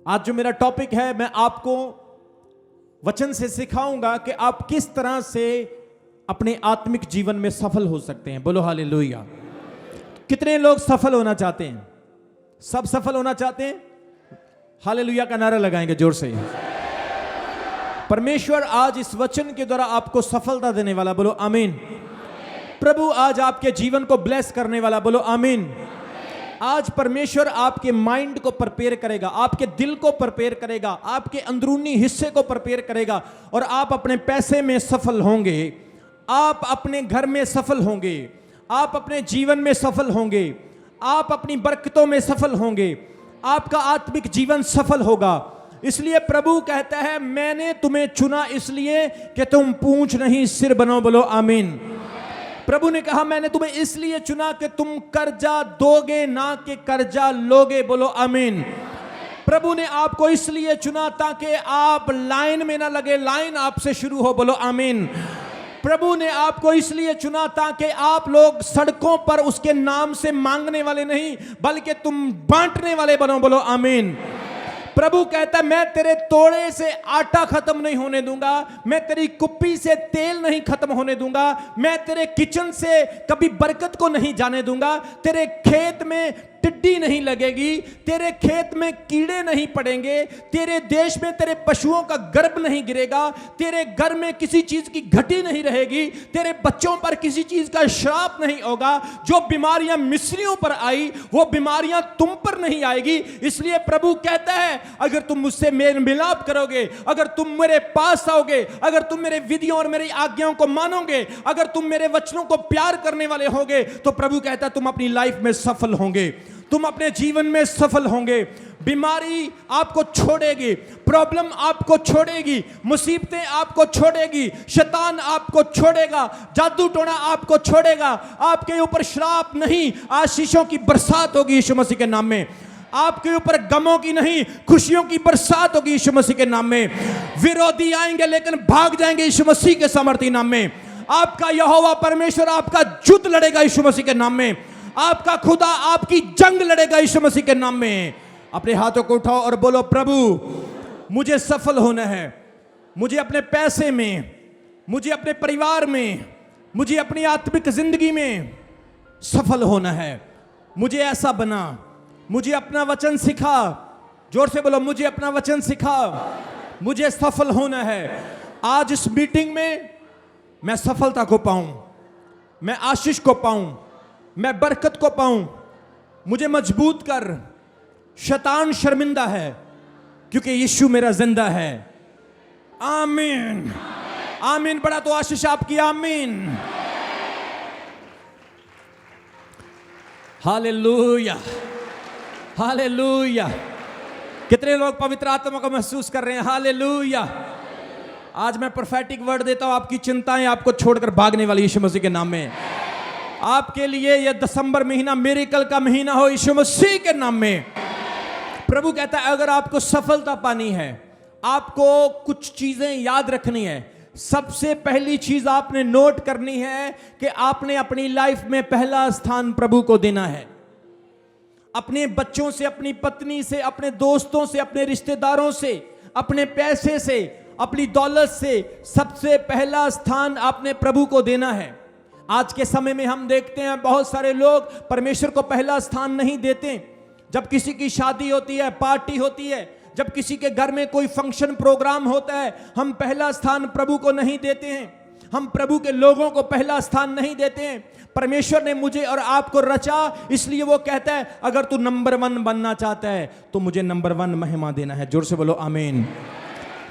आज जो मेरा टॉपिक है, मैं आपको वचन से सिखाऊंगा कि आप किस तरह से अपने आत्मिक जीवन में सफल हो सकते हैं। बोलो हालेलुया। कितने लोग सफल होना चाहते हैं? सब सफल होना चाहते हैं? हालेलुया का नारा लगाएंगे जोर से। परमेश्वर आज इस वचन के द्वारा आपको सफलता देने वाला। बोलो आमीन। प्रभु आज आपके जीवन को ब्लेस करने वाला। बोलो आमीन। आज परमेश्वर आपके माइंड को प्रिपेयर करेगा, आपके दिल को प्रिपेयर करेगा, आपके अंदरूनी हिस्से को प्रिपेयर करेगा और आप अपने पैसे में सफल होंगे, आप अपने घर में सफल होंगे, आप अपने जीवन में सफल होंगे, आप अपनी बरकतों में सफल होंगे, आपका आत्मिक जीवन सफल होगा। इसलिए प्रभु कहता है, मैंने तुम्हें चुना इसलिए कि तुम पूंछ नहीं सिर बनो। बोलो आमीन। प्रभु ने कहा, मैंने तुम्हें इसलिए चुना कि तुम कर्जा दोगे ना कि कर्जा लोगे। बोलो आमीन। प्रभु ने आपको इसलिए चुना ताकि आप लाइन में ना लगे, लाइन आपसे शुरू हो। बोलो आमीन। प्रभु ने आपको इसलिए चुना ताकि आप लोग सड़कों पर उसके नाम से मांगने वाले नहीं, बल्कि तुम बांटने वाले बनो। बोलो आमीन। प्रभु कहता है, मैं तेरे तोड़े से आटा खत्म नहीं होने दूंगा, मैं तेरी कुप्पी से तेल नहीं खत्म होने दूंगा, मैं तेरे किचन से कभी बरकत को नहीं जाने दूंगा, तेरे खेत में टिड्डी नहीं लगेगी, तेरे खेत में कीड़े नहीं पड़ेंगे, तेरे देश में तेरे पशुओं का गर्भ नहीं गिरेगा, तेरे घर में किसी चीज की घटी नहीं रहेगी, तेरे बच्चों पर किसी चीज का श्राप नहीं होगा। जो बीमारियां मिस्रियों पर आई वो बीमारियां तुम पर नहीं आएगी। इसलिए प्रभु कहता है, अगर तुम मुझसे मेल मिलाप करोगे, अगर तुम मेरे पास आओगे, अगर तुम मेरे विधियों और मेरी आज्ञाओं को मानोगे, अगर तुम मेरे वचनों को प्यार करने वाले होगे, तो प्रभु कहता है तुम अपनी लाइफ में सफल होंगे, तुम अपने जीवन में सफल होंगे। बीमारी आपको छोड़ेगी, प्रॉब्लम आपको छोड़ेगी, मुसीबतें आपको छोड़ेगी, शैतान आपको छोड़ेगा, जादू टोना आपको छोड़ेगा, आपके ऊपर श्राप नहीं, आशीषों की बरसात होगी यीशु मसीह के नाम में। आपके ऊपर गमों की नहीं, खुशियों की बरसात होगी यीशु मसीह के नाम में। विरोधी आएंगे लेकिन भाग जाएंगे यीशु मसीह के सामर्थी नाम में। आपका यहोवा परमेश्वर आपका युद्ध लड़ेगा यीशु मसीह के नाम में। आपका खुदा आपकी जंग लड़ेगा यीशु मसीह के नाम में। अपने हाथों को उठाओ और बोलो, प्रभु मुझे सफल होना है, मुझे अपने पैसे में, मुझे अपने परिवार में, मुझे अपनी आत्मिक जिंदगी में सफल होना है। मुझे ऐसा बना, मुझे अपना वचन सिखा। जोर से बोलो, मुझे अपना वचन सिखा, मुझे सफल होना है। आज इस मीटिंग में मैं सफलता को पाऊं, मैं आशीष को पाऊं, मैं बरकत को पाऊं। मुझे मजबूत कर, शैतान शर्मिंदा है क्योंकि यीशु मेरा जिंदा है। आमीन आमीन। बड़ा तो आशीष आपकी। आमीन। Hallelujah hallelujah. कितने लोग पवित्र आत्मा को महसूस कर रहे हैं? हालेलुया। आज मैं प्रोफेटिक वर्ड देता हूं, आपकी चिंताएं आपको छोड़कर भागने वाली यीशु मसीह के नाम में। आपके लिए यह दिसंबर महीना मिरेकल का महीना हो यीशु मसीह के नाम में। प्रभु कहता है, अगर आपको सफलता पानी है, आपको कुछ चीजें याद रखनी है। सबसे पहली चीज आपने नोट करनी है कि आपने अपनी लाइफ में पहला स्थान प्रभु को देना है। अपने बच्चों से, अपनी पत्नी से, अपने दोस्तों से, अपने रिश्तेदारों से, अपने पैसे से, अपनी दौलत से सबसे पहला स्थान आपने प्रभु को देना है। आज के समय में हम देखते हैं बहुत सारे लोग परमेश्वर को पहला स्थान नहीं देते। जब किसी की शादी होती है, पार्टी होती है, जब किसी के घर में कोई फंक्शन प्रोग्राम होता है, हम पहला स्थान प्रभु को नहीं देते हैं। हम प्रभु के लोगों को पहला स्थान नहीं देते हैं। परमेश्वर ने मुझे और आपको रचा, इसलिए वो कहता है, अगर तू नंबर 1 बनना चाहता है तो मुझे नंबर 1 महिमा देना है। जोर से बोलो आमीन।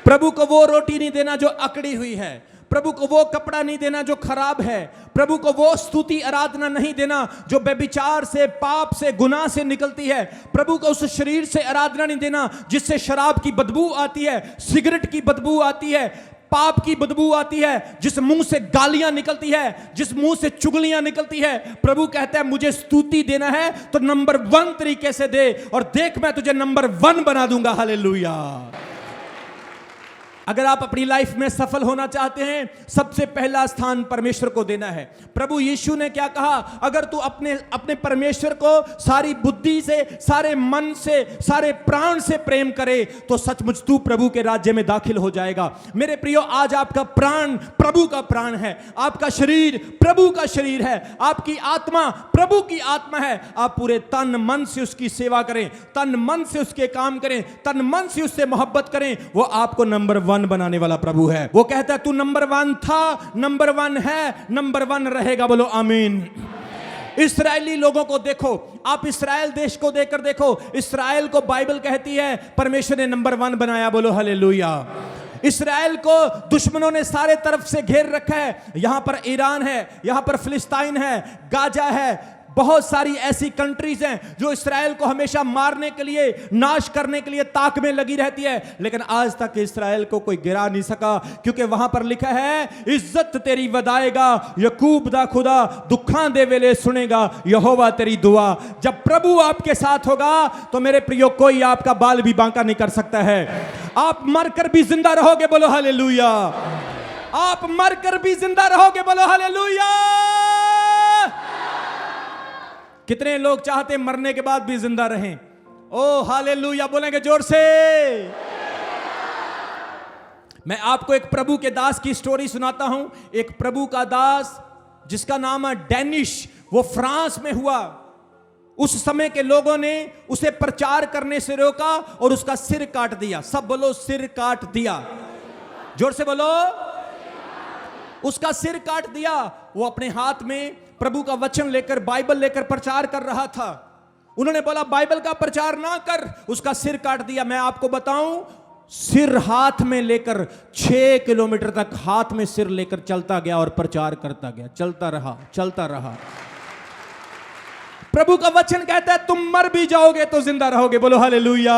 प्रभु को वो रोटी नहीं देना जो अकड़ी हुई है, प्रभु को वो कपड़ा नहीं देना जो खराब है, प्रभु को वो स्तुति आराधना नहीं देना जो बेविचार से, पाप से, गुनाह से निकलती है। प्रभु को उस शरीर से आराधना नहीं देना जिससे शराब की बदबू आती है, सिगरेट की बदबू आती है, पाप की बदबू आती है, जिस मुंह से गालियां निकलती है, जिस मुंह से चुगलियां निकलती है। प्रभु कहता है, मुझे स्तुति देना है तो नंबर 1 तरीके से दे, और देख मैं तुझे नंबर 1 बना दूंगा। हालेलुया। अगर आप अपनी लाइफ में सफल होना चाहते हैं, सबसे पहला स्थान परमेश्वर को देना है। प्रभु यीशु ने क्या कहा? अगर तू अपने परमेश्वर को सारी बुद्धि से, सारे मन से, सारे प्राण से प्रेम करे तो सचमुच तू प्रभु के राज्य में दाखिल हो जाएगा। मेरे प्रियो, आज आपका प्राण प्रभु का प्राण है, आपका शरीर प्रभु का शरीर है, आपकी आत्मा प्रभु की आत्मा है। आप पूरे तन मन से उसकी सेवा करें, तन मन से उसके काम करें, तन मन से उससे मोहब्बत करें। वो आपको नंबर 1 बनाने वाला प्रभु है। वो कहता है तू नंबर 1 था, नंबर 1 है, नंबर 1 रहेगा। बोलो आमीन। इस्राएली लोगों को देखो, आप इस्राएल देश को देखकर देखो। इस्राएल को बाइबल कहती है परमेश्वर ने नंबर 1 बनाया। बोलो हालेलुया। इस्राएल को दुश्मनों ने सारे तरफ से घेर रखा है। यहां पर ईरान है, यहां पर फिलिस्तीन है, गाजा है, बहुत सारी ऐसी कंट्रीज हैं जो इस्राएल को हमेशा मारने के लिए, नाश करने के लिए ताक में लगी रहती है, लेकिन आज तक इस्राएल को कोई गिरा नहीं सका, क्योंकि वहां पर लिखा है इज्जत तेरी वदाएगा यकूब दा खुदा, दुखां दे वेले सुनेगा यहोवा तेरी दुआ। जब प्रभु आपके साथ होगा तो मेरे प्रियो कोई आपका बाल भी बांका नहीं कर सकता है। आप मरकर भी जिंदा रहोगे। बोलो हालेलुया। आप मरकर भी जिंदा रहोगे। बोलो हालेलुया। कितने लोग चाहते मरने के बाद भी जिंदा रहें? ओ हालेलुया बोलेंगे जोर से। मैं आपको एक प्रभु के दास की स्टोरी सुनाता हूं। एक प्रभु का दास जिसका नाम है डेनिश, वो फ्रांस में हुआ। उस समय के लोगों ने उसे प्रचार करने से रोका और उसका सिर काट दिया। सब बोलो सिर काट दिया। जोर से बोलो। उसका सिर काट दिया। वो अपने हाथ में प्रभु का वचन लेकर, बाइबल लेकर प्रचार कर रहा था। उन्होंने बोला बाइबल का प्रचार ना कर, उसका सिर काट दिया। मैं आपको बताऊं, सिर हाथ में लेकर 6 किलोमीटर तक हाथ में सिर लेकर चलता गया और प्रचार करता गया। चलता रहा, चलता रहा। प्रभु का वचन कहता है तुम मर भी जाओगे तो जिंदा रहोगे। बोलो हालेलुया।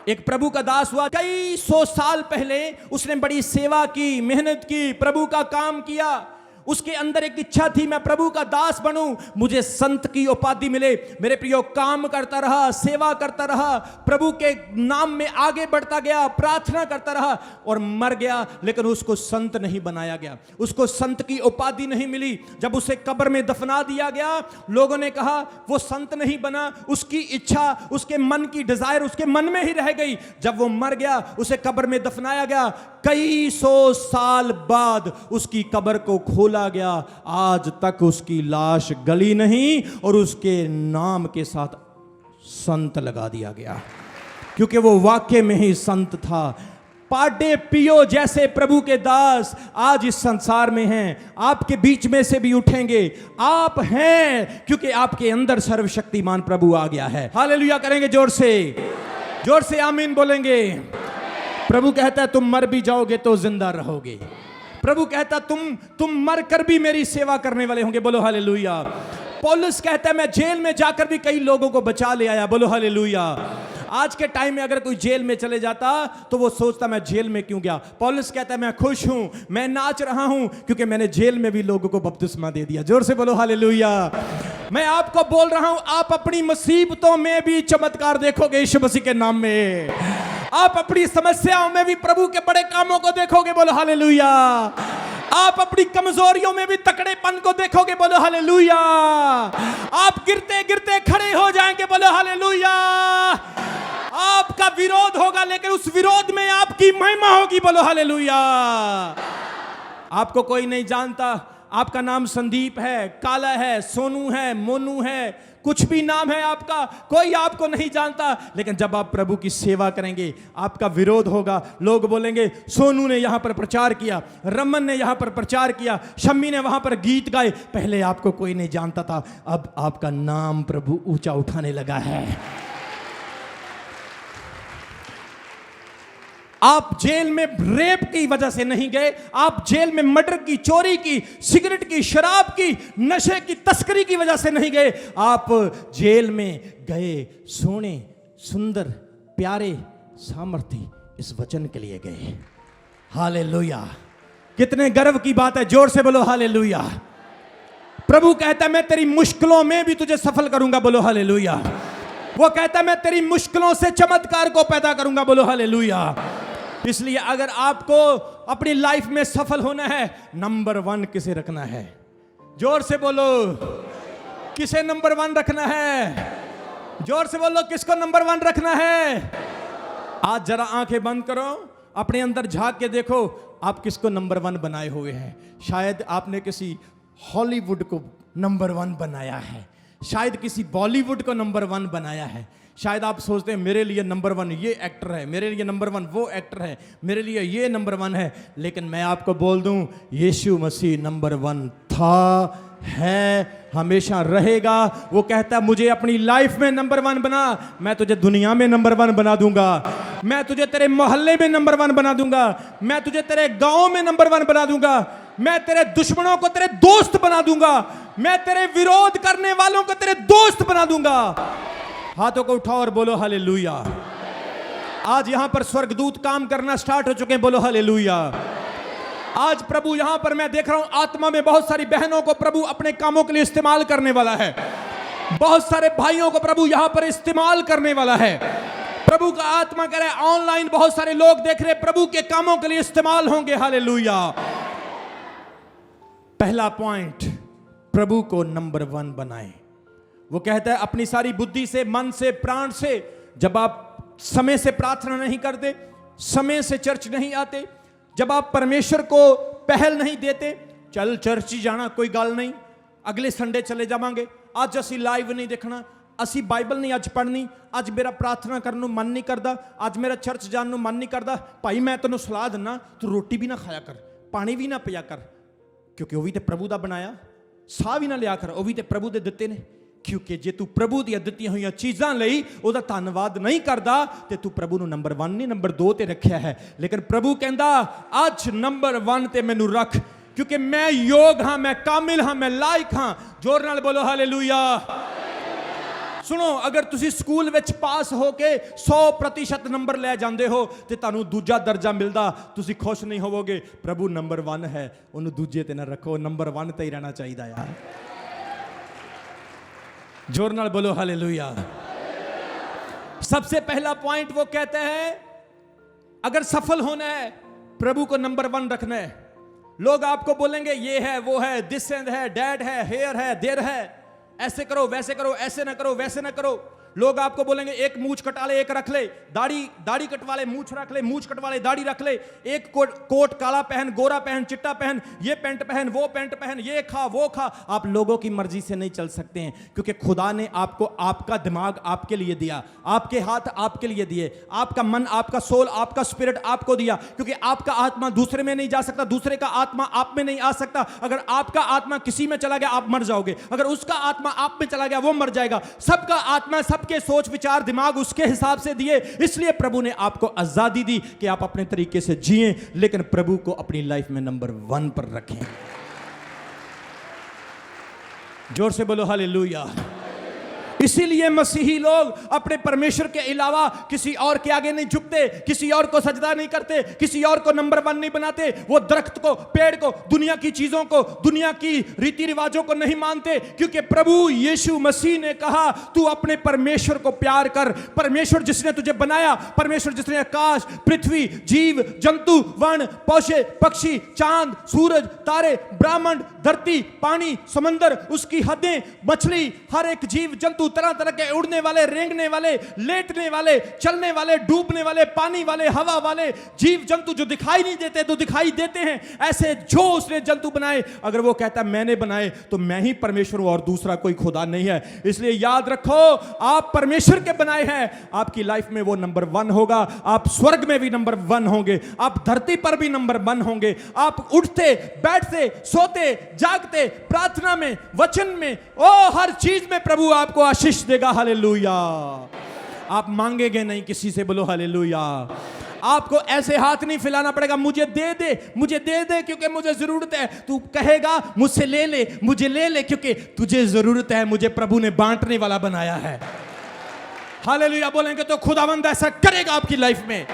एक प्रभु का दास हुआ, कई 100 साल पहले उसने बड़ी सेवा की, मेहनत की, प्रभु का काम किया। उसके अंदर एक इच्छा थी मैं प्रभु का दास बनूं, मुझे संत की उपाधि मिले। मेरे प्रियो, काम करता रहा, सेवा करता रहा, प्रभु के नाम में आगे बढ़ता गया, प्रार्थना करता रहा और मर गया, लेकिन उसको संत नहीं बनाया गया, उसको संत की उपाधि नहीं मिली। जब उसे कब्र में दफना दिया गया, लोगों ने कहा वो संत नहीं बना, उसकी इच्छा, उसके मन की डिजायर उसके मन में ही रह गई। जब वो मर गया, उसे कब्र में दफनाया गया। कई 100 साल बाद उसकी कब्र को खोला गया। आज तक उसकी लाश गली नहीं और उसके नाम के साथ संत लगा दिया गया, क्योंकि वो वाकई में ही संत था। पाडे पियो जैसे प्रभु के दास आज इस संसार में हैं, आपके बीच में से भी उठेंगे। आप हैं क्योंकि आपके अंदर सर्वशक्तिमान प्रभु आ गया है। हालेलुया करेंगे जोर से, जोर से आमीन बोलेंगे। प्रभु कहता है तुम मर भी जाओगे तो जिंदा रहोगे। प्रभु कहता तुम मर कर भी मेरी सेवा करने वाले होंगे। बोलो हालेलुया। पौलुस कहता है मैं जेल में जाकर भी कई लोगों को बचा ले आया। बोलो हालेलुया। आज के टाइम में अगर कोई जेल में चले जाता तो वो सोचता मैं जेल में क्यों गया। पौलुस कहता है मैं खुश हूं, मैं नाच रहा हूं, क्योंकि मैंने जेल में भी लोगों को बपतिस्मा दे दिया। जोर से बोलो हालेलुया। मैं आपको बोल रहा हूं, आप अपनी मुसीबतों में भी चमत्कार देखोगे यीशु मसीह के नाम में। आप अपनी समस्याओं में भी प्रभु के बड़े कामों को देखोगे। बोलो हालेलुया। आप अपनी कमजोरियों में भी तकड़ेपन को देखोगे। बोलो हालेलुया। आप गिरते गिरते खड़े हो जाएंगे। बोलो हालेलुया। आपका विरोध होगा, लेकिन उस विरोध में आपकी महिमा होगी। बोलो हालेलुया। आपको कोई नहीं जानता, आपका नाम संदीप है, काला है, सोनू है, मोनू है, कुछ भी नाम है आपका, कोई आपको नहीं जानता, लेकिन जब आप प्रभु की सेवा करेंगे आपका विरोध होगा। लोग बोलेंगे सोनू ने यहां पर प्रचार किया, रमन ने यहां पर प्रचार किया, शम्मी ने वहां पर गीत गाए। पहले आपको कोई नहीं जानता था, अब आपका नाम प्रभु ऊंचा उठाने लगा है। आप जेल में रेप की वजह से नहीं गए, आप जेल में मर्डर की, चोरी की, सिगरेट की, शराब की, नशे की, तस्करी की वजह से नहीं गए। आप जेल में गए सोने, सुंदर, प्यारे, सामर्थी इस वचन के लिए गए। हालेलुया। कितने गर्व की बात है। जोर से बोलो हालेलुया। प्रभु कहता है मैं तेरी मुश्किलों में भी तुझे सफल करूंगा। बोलो हालेलुया। वो कहता है मैं तेरी मुश्किलों से चमत्कार को पैदा करूंगा। बोलो हालेलुया। इसलिए अगर आपको अपनी लाइफ में सफल होना है, नंबर 1 किसे रखना है? जोर से बोलो, किसे नंबर 1 रखना है? जोर से बोलो, किसको नंबर 1 रखना है? आज जरा आंखें बंद करो, अपने अंदर झांक के देखो, आप किसको नंबर 1 बनाए हुए हैं। शायद आपने किसी हॉलीवुड को नंबर 1 बनाया है, शायद किसी बॉलीवुड को नंबर 1 बनाया है। शायद आप सोचते हैं मेरे लिए नंबर 1 ये एक्टर है, मेरे लिए नंबर 1 वो एक्टर है, मेरे लिए ये नंबर 1 है। लेकिन मैं आपको बोल दूं, यीशु मसीह नंबर 1 था, है, हमेशा रहेगा। वो कहता है मुझे अपनी लाइफ में नंबर 1 बना, मैं तुझे दुनिया में नंबर 1 बना दूंगा, मैं तुझे तेरे मोहल्ले में नंबर 1 बना दूंगा, मैं तुझे तेरे गांव में नंबर 1 बना दूंगा, मैं तेरे दुश्मनों को तेरे दोस्त बना दूंगा, मैं तेरे विरोध करने वालों को तेरे दोस्त बना दूंगा। हाथों को उठाओ और बोलो हालेलुया। आज यहां पर स्वर्गदूत काम करना स्टार्ट हो चुके हैं, बोलो हालेलुया। आज प्रभु यहां पर मैं देख रहा हूं, आत्मा में बहुत सारी बहनों को प्रभु अपने कामों के लिए इस्तेमाल करने वाला है, बहुत सारे भाइयों को प्रभु यहां पर इस्तेमाल करने वाला है। प्रभु का आत्मा कह रहा है, ऑनलाइन बहुत सारे लोग देख रहे, प्रभु के कामों के लिए इस्तेमाल होंगे, हालेलुया। पहला पॉइंट, प्रभु को नंबर 1 बनाएं। वो कहता है अपनी सारी बुद्धि से, मन से, प्राण से। जब आप समय से प्रार्थना नहीं करते, समय से चर्च नहीं आते, जब आप परमेश्वर को पहल नहीं देते, चल चर्च ही जाना कोई गल नहीं, अगले संडे चले जावांगे, आज असी लाइव नहीं देखना, असी बाइबल नहीं अज पढ़नी, अज मेरा प्रार्थना करने को मन नहीं करता, अज मेरा चर्च जाने को मन नहीं करता। भाई मैं तेनों सलाह दिना, तू रोटी भी ना खाया कर, पानी भी ना पिया कर, क्योंकि वह भी तो प्रभु का बनाया। साह भी ना लिया कर, वह भी तो प्रभु के दिते ने। क्योंकि जे तू प्रभु दी दित्तियां हुई चीज़ां लई ओदा धन्नवाद नहीं करदा, ते तू प्रभु नूं नंबर 1 नहीं नंबर 2 ते रखिया है। लेकिन प्रभु कहंदा अज नंबर 1 ते मैनू रख, क्योंकि मैं योग हाँ, मैं कामिल हाँ, मैं लायक हाँ। जोर नाल बोलो हालेलुया। सुनो, अगर तुसी स्कूल विच पास होके 100% नंबर ले जाते हो तो तुहानू दूजा दर्जा मिलता, तुसी खुश नहीं होवोगे। प्रभु नंबर 1 है, उन्होंने दूजे ते ना रखो, नंबर 1 ते ही रहना चाहिए यार। जोर नाल बोलो हालेलुया। सबसे पहला पॉइंट वो कहते हैं, अगर सफल होना है प्रभु को नंबर 1 रखना है। लोग आपको बोलेंगे ये है, वो है, दिस एंड है, डैड है, हेयर है, देर है, ऐसे करो, वैसे करो, ऐसे ना करो, वैसे ना करो। लोग आपको बोलेंगे एक मूछ कटा ले, एक रख ले, दाढ़ी कटवा ले, मूछ रख ले, मूछ कटवा ले, दाढ़ी रख ले, एक कोट काला पहन, गोरा पहन, चिट्टा पहन, ये पैंट पहन, वो पैंट पहन, ये खा, वो खा। आप लोगों की मर्जी से नहीं चल सकते हैं, क्योंकि खुदा ने आपको आपका दिमाग आपके लिए दिया, आपके हाथ आपके लिए दिए, आपका मन, आपका सोल, आपका स्पिरिट आपको दिया, क्योंकि आपका आत्मा दूसरे में नहीं जा सकता, दूसरे का आत्मा आप में नहीं आ सकता। अगर आपका आत्मा किसी में चला गया आप मर जाओगे, अगर उसका आत्मा आप में चला गया वो मर जाएगा। सबका आत्मा, सबके सोच विचार दिमाग उसके हिसाब से दिए। इसलिए प्रभु ने आपको आजादी दी कि आप अपने तरीके से जिएं, लेकिन प्रभु को अपनी लाइफ में नंबर 1 पर रखें। जोर से बोलो हालेलुया। इसीलिए मसीही लोग अपने परमेश्वर के अलावा किसी और के आगे नहीं झुकते, किसी और को सजदा नहीं करते, किसी और को नंबर 1 नहीं बनाते। वो दरख्त को, पेड़ को, दुनिया की चीजों को, दुनिया की रीति रिवाजों को नहीं मानते, क्योंकि प्रभु यीशु मसीह ने कहा तू अपने परमेश्वर को प्यार कर। परमेश्वर जिसने तुझे बनाया, परमेश्वर जिसने आकाश, पृथ्वी, जीव जंतु, वन, पौधे, पक्षी, चांद, सूरज, तारे, ब्रह्मांड, धरती, पानी, समंदर, उसकी हदें, मछली, हर एक जीव जंतु, तरह तरह के उड़ने वाले, रेंगने वाले, लेटने वाले, चलने वाले, डूबने वाले, पानी वाले, हवा वाले जीव जंतु जो दिखाई नहीं देते तो दिखाई देते हैं, ऐसे जो उसने जंतु बनाए। अगर वो कहता है मैंने बनाए तो मैं ही परमेश्वर हूं और दूसरा कोई खुदा नहीं है। इसलिए याद रखो, आप परमेश्वर के बनाए हैं, आपकी लाइफ में वो नंबर 1 होगा। आप स्वर्ग में भी नंबर 1 होंगे, आप धरती पर भी नंबर 1 होंगे। आप उठते, बैठते, सोते, जागते, प्रार्थना में, वचन में, हर चीज में प्रभु आपको आशीष देगा। हालेलुया। आप मांगेंगे नहीं किसी से, बोलो हालेलुया। आपको ऐसे हाथ नहीं फैलाना पड़ेगा, मुझे दे दे, मुझे दे दे क्योंकि मुझे जरूरत है। तू कहेगा मुझसे ले ले, मुझे ले ले क्योंकि तुझे जरूरत है, मुझे प्रभु ने बांटने वाला बनाया है। हालेलुया बोलेंगे तो खुदावंद ऐसा करेगा आपकी लाइफ में।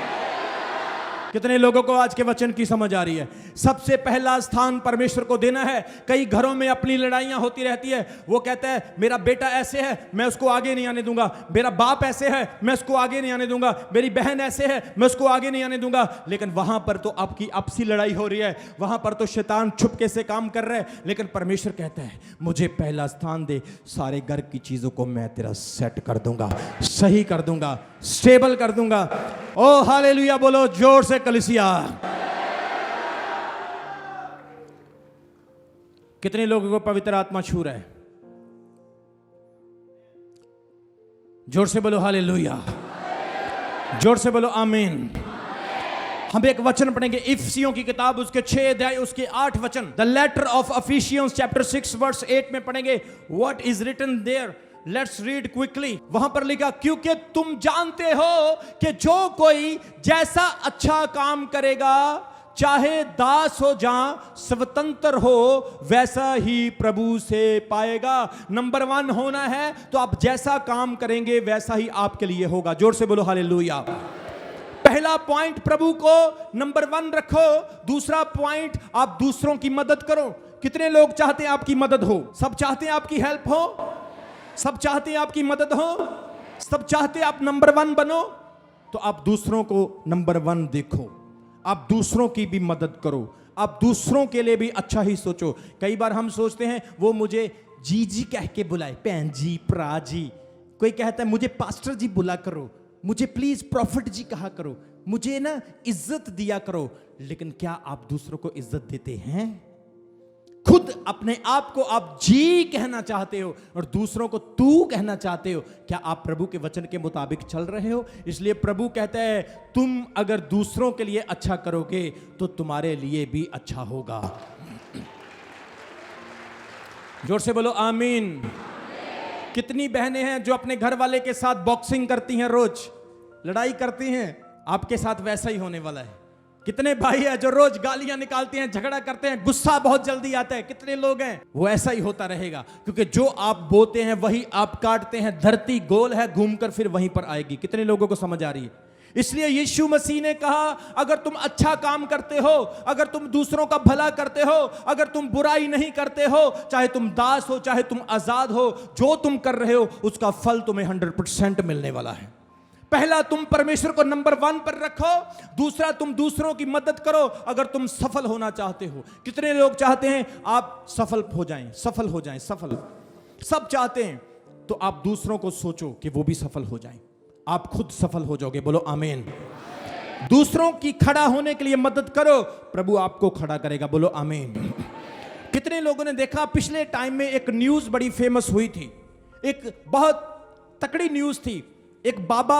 कितने लोगों को आज के वचन की समझ आ रही है? सबसे पहला स्थान परमेश्वर को देना है। कई घरों में अपनी लड़ाइयां होती रहती है। वो कहता है मेरा बेटा ऐसे है, मैं उसको आगे नहीं आने दूंगा, मेरा बाप ऐसे है, मैं उसको आगे नहीं आने दूंगा, मेरी बहन ऐसे है, मैं उसको आगे नहीं आने दूंगा। लेकिन वहां पर तो आपकी आपसी लड़ाई हो रही है, वहां पर तो शैतान छुपके से काम कर रहा है। लेकिन परमेश्वर कहता है मुझे पहला स्थान दे, सारे घर की चीजों को मैं तेरा सेट कर दूंगा, सही कर दूंगा, स्टेबल कर दूंगा। ओ हालेलुया बोलो जोर से कलीसिया। कितने लोगों को पवित्र आत्मा छू रहा है? जोर से बोलो हालेलुया, जोर से बोलो आमीन। हम एक वचन पढ़ेंगे इफिसियों की किताब, उसके 6 अध्याय उसके 8 वचन। The letter of Ephesians chapter 6 verse 8 में पढ़ेंगे। What is written there, let's read quickly. वहां पर लिखा क्योंकि तुम जानते हो कि जो कोई जैसा अच्छा काम करेगा, चाहे दास हो या स्वतंत्र हो, वैसा ही प्रभु से पाएगा। नंबर 1 होना है तो आप जैसा काम करेंगे वैसा ही आपके लिए होगा। जोर से बोलो हालेलुया। पहला पॉइंट प्रभु को नंबर 1 रखो। दूसरा पॉइंट आप दूसरों की मदद करो। कितने लोग चाहते हैं आपकी मदद हो? सब चाहते हैं आपकी हेल्प हो, सब चाहते हैं आपकी मदद हो, सब चाहते हैं आप नंबर 1 बनो। तो आप दूसरों को नंबर 1 देखो, आप दूसरों की भी मदद करो, आप दूसरों के लिए भी अच्छा ही सोचो। कई बार हम सोचते हैं वो मुझे जी जी कह के बुलाए, बहन जी, प्रा जी। कोई कहता है मुझे पास्टर जी बुला करो, मुझे प्लीज प्रॉफिट जी कहा करो, मुझे ना इज्जत दिया करो। लेकिन क्या आप दूसरों को इज्जत देते हैं? खुद अपने आप को आप जी कहना चाहते हो और दूसरों को तू कहना चाहते हो? क्या आप प्रभु के वचन के मुताबिक चल रहे हो? इसलिए प्रभु कहता है तुम अगर दूसरों के लिए अच्छा करोगे तो तुम्हारे लिए भी अच्छा होगा। जोर से बोलो आमीन। कितनी बहनें हैं जो अपने घर वाले के साथ बॉक्सिंग करती हैं, रोज लड़ाई करती हैं? आपके साथ वैसा ही होने वाला है। कितने भाई हैं जो रोज गालियां निकालते हैं, झगड़ा करते हैं, गुस्सा बहुत जल्दी आता है? कितने लोग हैं? वो ऐसा ही होता रहेगा, क्योंकि जो आप बोते हैं वही आप काटते हैं। धरती गोल है, घूमकर फिर वहीं पर आएगी। कितने लोगों को समझ आ रही है? इसलिए यीशु मसीह ने कहा अगर तुम अच्छा काम करते हो, अगर तुम दूसरों का भला करते हो, अगर तुम बुराई नहीं करते हो, चाहे तुम दास हो चाहे तुम आजाद हो, जो तुम कर रहे हो उसका फल तुम्हें 100% मिलने वाला है। पहला तुम परमेश्वर को नंबर 1 पर रखो, दूसरा तुम दूसरों की मदद करो अगर तुम सफल होना चाहते हो। कितने लोग चाहते हैं आप सफल हो जाएं, सफल हो जाएं, सफल सब चाहते हैं। तो आप दूसरों को सोचो कि वो भी सफल हो जाएं, आप खुद सफल हो जाओगे। बोलो आमीन। दूसरों की खड़ा होने के लिए मदद करो, प्रभु आपको खड़ा करेगा। बोलो आमीन। कितने लोगों ने देखा पिछले टाइम में एक न्यूज बड़ी फेमस हुई थी, एक बहुत तकड़ी न्यूज थी। एक बाबा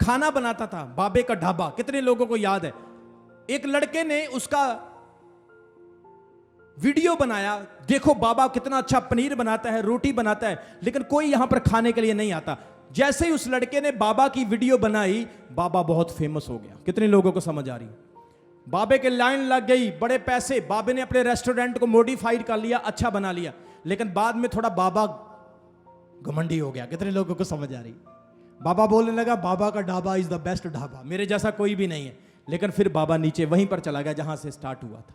खाना बनाता था, बाबे का ढाबा। कितने लोगों को याद है? एक लड़के ने उसका वीडियो बनाया, देखो बाबा कितना अच्छा पनीर बनाता है, रोटी बनाता है, लेकिन कोई यहां पर खाने के लिए नहीं आता। जैसे ही उस लड़के ने बाबा की वीडियो बनाई, बाबा बहुत फेमस हो गया। कितने लोगों को समझ आ रही? बाबे के लाइन लग गई, बड़े पैसे। बाबे ने अपने रेस्टोरेंट को मॉडिफाइड कर लिया, अच्छा बना लिया, लेकिन बाद में थोड़ा बाबा घमंडी हो गया। कितने लोगों को समझ आ रही? बाबा बोलने लगा बाबा का dhaba is the best dhaba, मेरे जैसा कोई भी नहीं है। लेकिन फिर बाबा नीचे वहीं पर चला गया जहां से स्टार्ट हुआ था,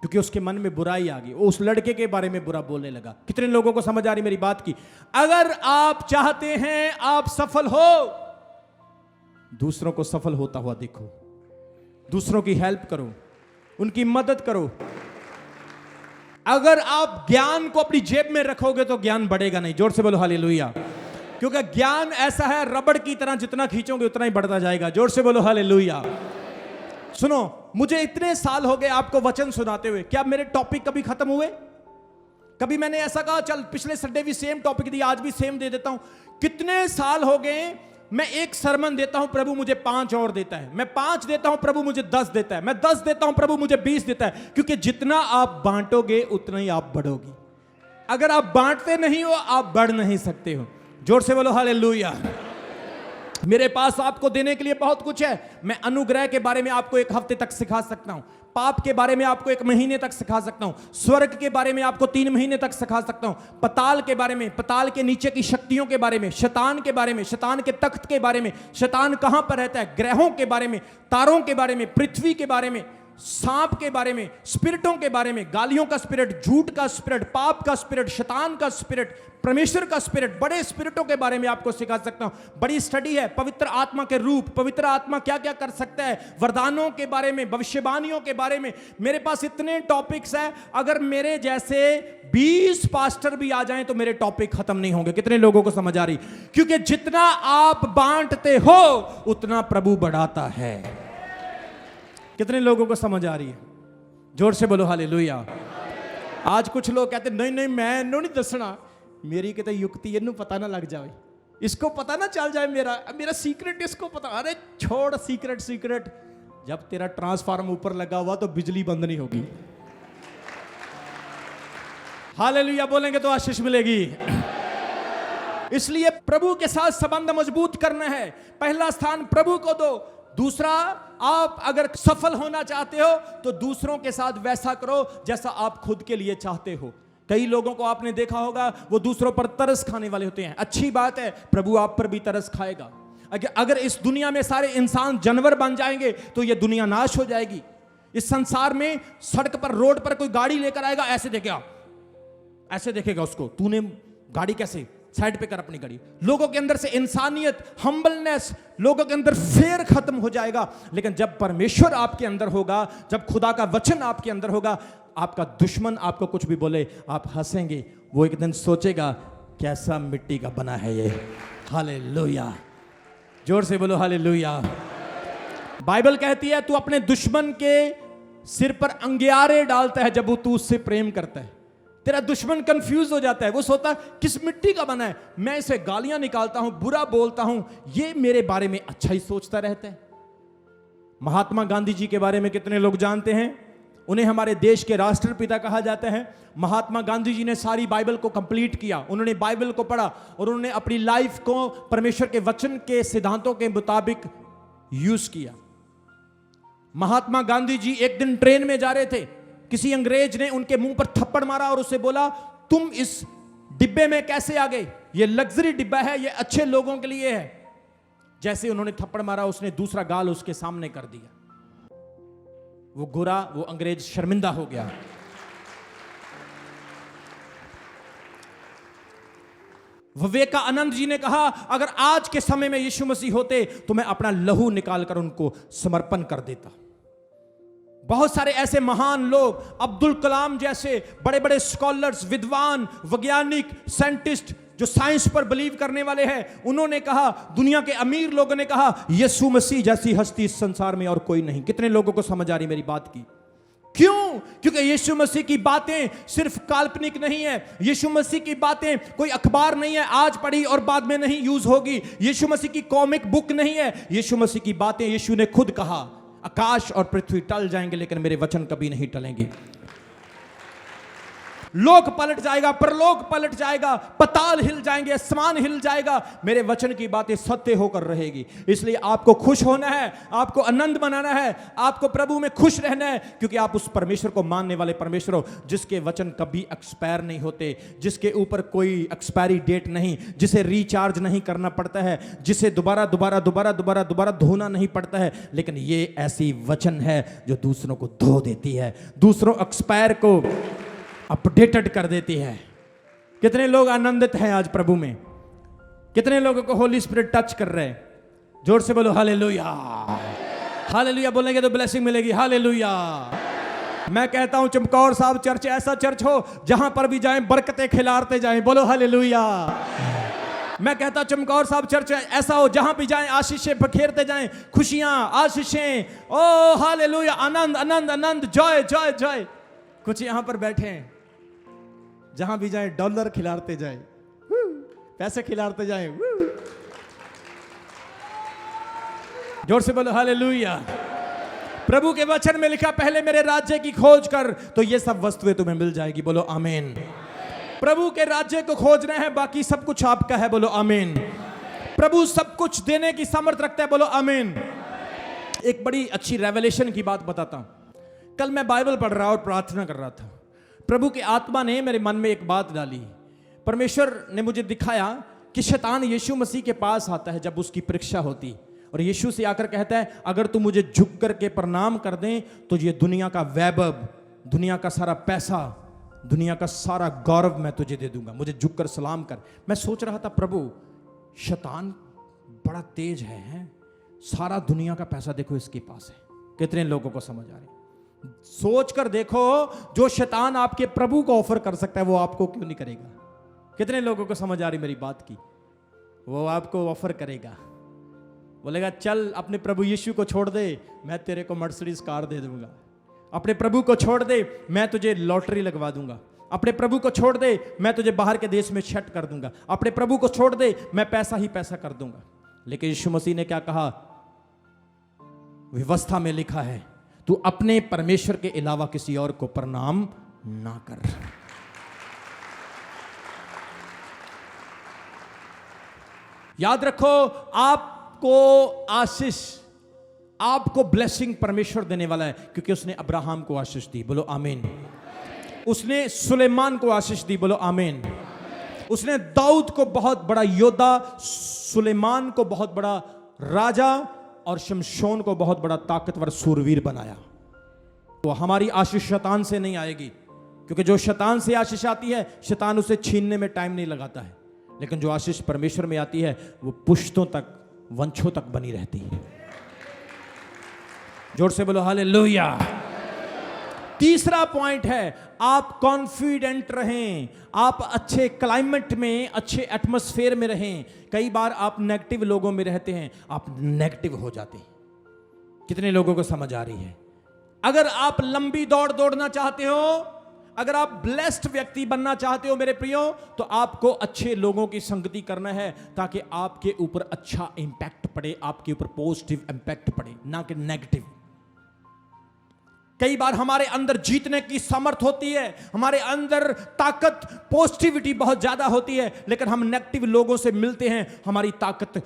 क्योंकि उसके मन में बुराई आ गई। वो उस लड़के के बारे में बुरा बोलने लगा। कितने लोगों को समझ आ रही मेरी बात की? अगर आप चाहते हैं आप सफल हो, दूसरों को सफल होता हुआ देखो, दूसरों की हेल्प करो, उनकी मदद करो। अगर आप ज्ञान को अपनी जेब में रखोगे तो ज्ञान बढ़ेगा नहीं। जोर से बोलो हालेलुया। क्योंकि ज्ञान ऐसा है रबड़ की तरह, जितना खींचोगे उतना ही बढ़ता जाएगा। जोर से बोलो हालेलुया। सुनो, मुझे इतने साल हो गए आपको वचन सुनाते हुए, क्या मेरे टॉपिक कभी खत्म हुए? कभी मैंने ऐसा कहा चल पिछले संडे भी सेम टॉपिक दिया, आज भी सेम दे देता हूं? कितने साल हो गए मैं एक सरमन देता हूं, प्रभु मुझे 5 और देता है। मैं 5 देता हूं, प्रभु मुझे 10 देता है। मैं 10 देता हूं, प्रभु मुझे 20 देता है। क्योंकि जितना आप बांटोगे उतना ही आप बढ़ोगे। अगर आप बांटते नहीं हो आप बढ़ नहीं सकते हो। जोर से बोलो हालेलुया। मेरे पास आपको देने के लिए बहुत कुछ है। मैं अनुग्रह के बारे में आपको 1 हफ्ते तक सिखा सकता हूं, पाप के बारे में आपको 1 महीने तक सिखा सकता हूं, स्वर्ग के बारे में आपको 3 महीने तक सिखा सकता हूं, पताल के बारे में, पताल के नीचे की शक्तियों के बारे में, शैतान के बारे में, शैतान के तख्त के बारे में, शैतान कहां पर रहता है, ग्रहों के बारे में, तारों के बारे में, पृथ्वी के बारे में, सांप के बारे में, स्पिरिटों के बारे में, गालियों का स्पिरिट, झूठ का स्पिरिट, पाप का स्पिरिट, शैतान का स्पिरिट, परमेश्वर का स्पिरिट, बड़े स्पिरिटों के बारे में आपको सिखा सकता हूं। बड़ी स्टडी है, पवित्र आत्मा के रूप, पवित्र आत्मा क्या क्या कर सकता है, वरदानों के बारे में, भविष्यवाणियों के बारे में। मेरे पास इतने टॉपिक्स हैं, अगर मेरे जैसे 20 पास्टर भी आ जाएं तो मेरे टॉपिक खत्म नहीं होंगे। कितने लोगों को समझ आ रही? क्योंकि जितना आप बांटते हो उतना प्रभु बढ़ाता है। कितने लोगों को समझ आ रही है? जोर से बोलो हालेलुया। आज कुछ लोग कहते नहीं नहीं मैं इन्हों नहीं दसना, मेरी कितने युक्ति इन्हों पता ना लग जाए, इसको पता ना चल जाए, मेरा सीक्रेट इसको पता। अरे छोड़ सीक्रेट, सीक्रेट जब तेरा ट्रांसफार्मर ऊपर लगा हुआ तो बिजली बंद नहीं होगी। हालेलुया बोलेंगे तो आशीष मिलेगी। इसलिए प्रभु के साथ संबंध मजबूत करना है। पहला स्थान प्रभु को दो। दूसरा, आप अगर सफल होना चाहते हो तो दूसरों के साथ वैसा करो जैसा आप खुद के लिए चाहते हो। कई लोगों को आपने देखा होगा, वो दूसरों पर तरस खाने वाले होते हैं। अच्छी बात है, प्रभु आप पर भी तरस खाएगा। अगर इस दुनिया में सारे इंसान जानवर बन जाएंगे तो ये दुनिया नाश हो जाएगी। इस संसार में सड़क पर, रोड पर कोई गाड़ी लेकर आएगा, ऐसे देखेगा, ऐसे देखेगा उसको, तूने गाड़ी कैसे, साइड पे कर अपनी गाड़ी। लोगों के अंदर से इंसानियत, हम्बलनेस, लोगों के अंदर फेयर खत्म हो जाएगा। लेकिन जब परमेश्वर आपके अंदर होगा, जब खुदा का वचन आपके अंदर होगा, आपका दुश्मन आपको कुछ भी बोले आप हंसेंगे। वो एक दिन सोचेगा कैसा मिट्टी का बना है ये। हालेलुया, जोर से बोलो हालेलुया। बाइबल कहती है तू अपने दुश्मन के सिर पर अंगियारे डालता है जब तू उससे प्रेम करता है। तेरा दुश्मन कंफ्यूज हो जाता है, वो सोचता किस मिट्टी का बना है, मैं इसे गालियां निकालता हूं, बुरा बोलता हूं, ये मेरे बारे में अच्छा ही सोचता रहता है। महात्मा गांधी जी के बारे में कितने लोग जानते हैं? उन्हें हमारे देश के राष्ट्रपिता कहा जाता है। महात्मा गांधी जी ने सारी बाइबल को कंप्लीट किया। उन्होंने बाइबल को पढ़ा और उन्होंने अपनी लाइफ को परमेश्वर के वचन के सिद्धांतों के मुताबिक यूज किया। महात्मा गांधी जी एक दिन ट्रेन में जा रहे थे, किसी अंग्रेज ने उनके मुंह पर थप्पड़ मारा और उसे बोला तुम इस डिब्बे में कैसे आ गए, ये लग्जरी डिब्बा है, ये अच्छे लोगों के लिए है। जैसे उन्होंने थप्पड़ मारा, उसने दूसरा गाल उसके सामने कर दिया। वो गोरा, वो अंग्रेज शर्मिंदा हो गया। विवेकानंद जी ने कहा अगर आज के समय में यीशु मसीह होते तो मैं अपना लहू निकालकर उनको समर्पण कर देता। बहुत सारे ऐसे महान लोग, अब्दुल कलाम जैसे बड़े बड़े स्कॉलर्स, विद्वान, वैज्ञानिक, साइंटिस्ट जो साइंस पर बिलीव करने वाले हैं, उन्होंने कहा, दुनिया के अमीर लोगों ने कहा यीशु मसीह जैसी हस्ती इस संसार में और कोई नहीं। कितने लोगों को समझ आ रही मेरी बात की? क्यों? क्योंकि यीशु मसीह की बातें सिर्फ काल्पनिक नहीं है। यीशु मसीह की बातें कोई अखबार नहीं है, आज पढ़ी और बाद में नहीं यूज होगी। यीशु मसीह की कॉमिक बुक नहीं है। यीशु मसीह की बातें, यीशु ने खुद कहा आकाश और पृथ्वी टल जाएंगे लेकिन मेरे वचन कभी नहीं टलेंगे। लोक पलट जाएगा, परलोक पलट जाएगा, पताल हिल जाएंगे, आसमान हिल जाएगा, मेरे वचन की बातें सत्य होकर रहेगी। इसलिए आपको खुश होना है, आपको आनंद मनाना है, आपको प्रभु में खुश रहना है, क्योंकि आप उस परमेश्वर को मानने वाले परमेश्वर हो जिसके वचन कभी एक्सपायर नहीं होते, जिसके ऊपर कोई एक्सपायरी डेट नहीं, जिसे रिचार्ज नहीं करना पड़ता है, जिसे दोबारा दोबारा दोबारा दोबारा दोबारा धोना नहीं पड़ता है। लेकिन ये ऐसी वचन है जो दूसरों को धो देती है, दूसरों एक्सपायर को अपडेटेड कर देती है। कितने लोग आनंदित हैं आज प्रभु में? कितने लोगों को होली स्पिरिट टच कर रहे हैं? जोर से बोलो हालेलुया। हालेलुया बोलेंगे तो ब्लेसिंग मिलेगी। हालेलुया। मैं कहता हूं चमकौर साहब चर्च ऐसा चर्च हो जहां पर भी जाएं बरकतें खिलारते जाएं। बोलो हालेलुया। मैं कहता चमकौर साहब चर्च ऐसा हो जहां भी जाएं आशीषें बखेरते जाएं, खुशियां, आशीषें, ओ हालेलुया, आनंद आनंद आनंद, जय जय जय। कुछ यहां पर बैठे हैं जहां भी जाएं डॉलर खिलाते जाएं, पैसे खिलाते जाएं। जोर से बोलो हालेलुया। प्रभु के वचन में लिखा पहले मेरे राज्य की खोज कर तो ये सब वस्तुएं तुम्हें मिल जाएगी। बोलो आमीन। प्रभु के राज्य को खोजना है, बाकी सब कुछ आपका है। बोलो आमीन। प्रभु सब कुछ देने की सामर्थ्य रखता है। बोलो आमीन। एक बड़ी अच्छी रेवलेशन की बात बताता हूं। कल मैं बाइबल पढ़ रहा और प्रार्थना कर रहा था, प्रभु की आत्मा ने मेरे मन में एक बात डाली। परमेश्वर ने मुझे दिखाया कि शैतान यीशु मसीह के पास आता है जब उसकी परीक्षा होती, और यीशु से आकर कहता है, अगर तू मुझे झुक करके प्रणाम कर दे तो ये दुनिया का वैभव, दुनिया का सारा पैसा, दुनिया का सारा गौरव मैं तुझे दे दूंगा, मुझे झुक कर सलाम कर। मैं सोच रहा था, प्रभु शैतान बड़ा तेज है, सारा दुनिया का पैसा देखो इसके पास है। कितने लोगों को समझ आ रही? सोच कर देखो, जो शैतान आपके प्रभु को ऑफर कर सकता है वो आपको क्यों नहीं करेगा? कितने लोगों को समझ आ रही मेरी बात की? वो आपको ऑफर करेगा, बोलेगा चल अपने प्रभु यीशु को छोड़ दे, मैं तेरे को मर्सिडीज कार दे दूंगा। अपने प्रभु को छोड़ दे, मैं तुझे लॉटरी लगवा दूंगा। अपने प्रभु को छोड़ दे, मैं तुझे बाहर के देश में सेट कर दूंगा। अपने प्रभु को छोड़ दे, मैं पैसा ही पैसा कर दूंगा। लेकिन यीशु मसीह ने क्या कहा? व्यवस्था में लिखा है, तू अपने परमेश्वर के अलावा किसी और को प्रणाम ना कर। याद रखो, आपको आशीष, आपको ब्लेसिंग परमेश्वर देने वाला है, क्योंकि उसने अब्राहम को आशीष दी, बोलो आमीन। उसने सुलेमान को आशीष दी, बोलो आमीन। उसने दाऊद को बहुत बड़ा योद्धा, सुलेमान को बहुत बड़ा राजा और शमशोन को बहुत बड़ा ताकतवर सूरवीर बनाया। तो हमारी आशीष शैतान से नहीं आएगी, क्योंकि जो शैतान से आशीष आती है, शैतान उसे छीनने में टाइम नहीं लगाता है। लेकिन जो आशीष परमेश्वर में आती है, वो पुश्तों तक, वंशों तक बनी रहती है। जोर से बोलो हालेलुया। तीसरा पॉइंट है, आप कॉन्फिडेंट रहें, आप अच्छे क्लाइमेट में, अच्छे एटमॉस्फेयर में रहें। कई बार आप नेगेटिव लोगों में रहते हैं, आप नेगेटिव हो जाते हैं। कितने लोगों को समझ आ रही है? अगर आप लंबी दौड़ दौड़ना चाहते हो, अगर आप ब्लेस्ड व्यक्ति बनना चाहते हो मेरे प्रियो, तो आपको अच्छे लोगों की संगति करना है, ताकि आपके ऊपर अच्छा इंपैक्ट पड़े, आपके ऊपर पॉजिटिव इंपैक्ट पड़े, ना कि नेगेटिव। कई बार हमारे अंदर जीतने की सामर्थ होती है, हमारे अंदर ताकत, पॉजिटिविटी बहुत ज्यादा होती है, लेकिन हम नेगेटिव लोगों से मिलते हैं, हमारी ताकत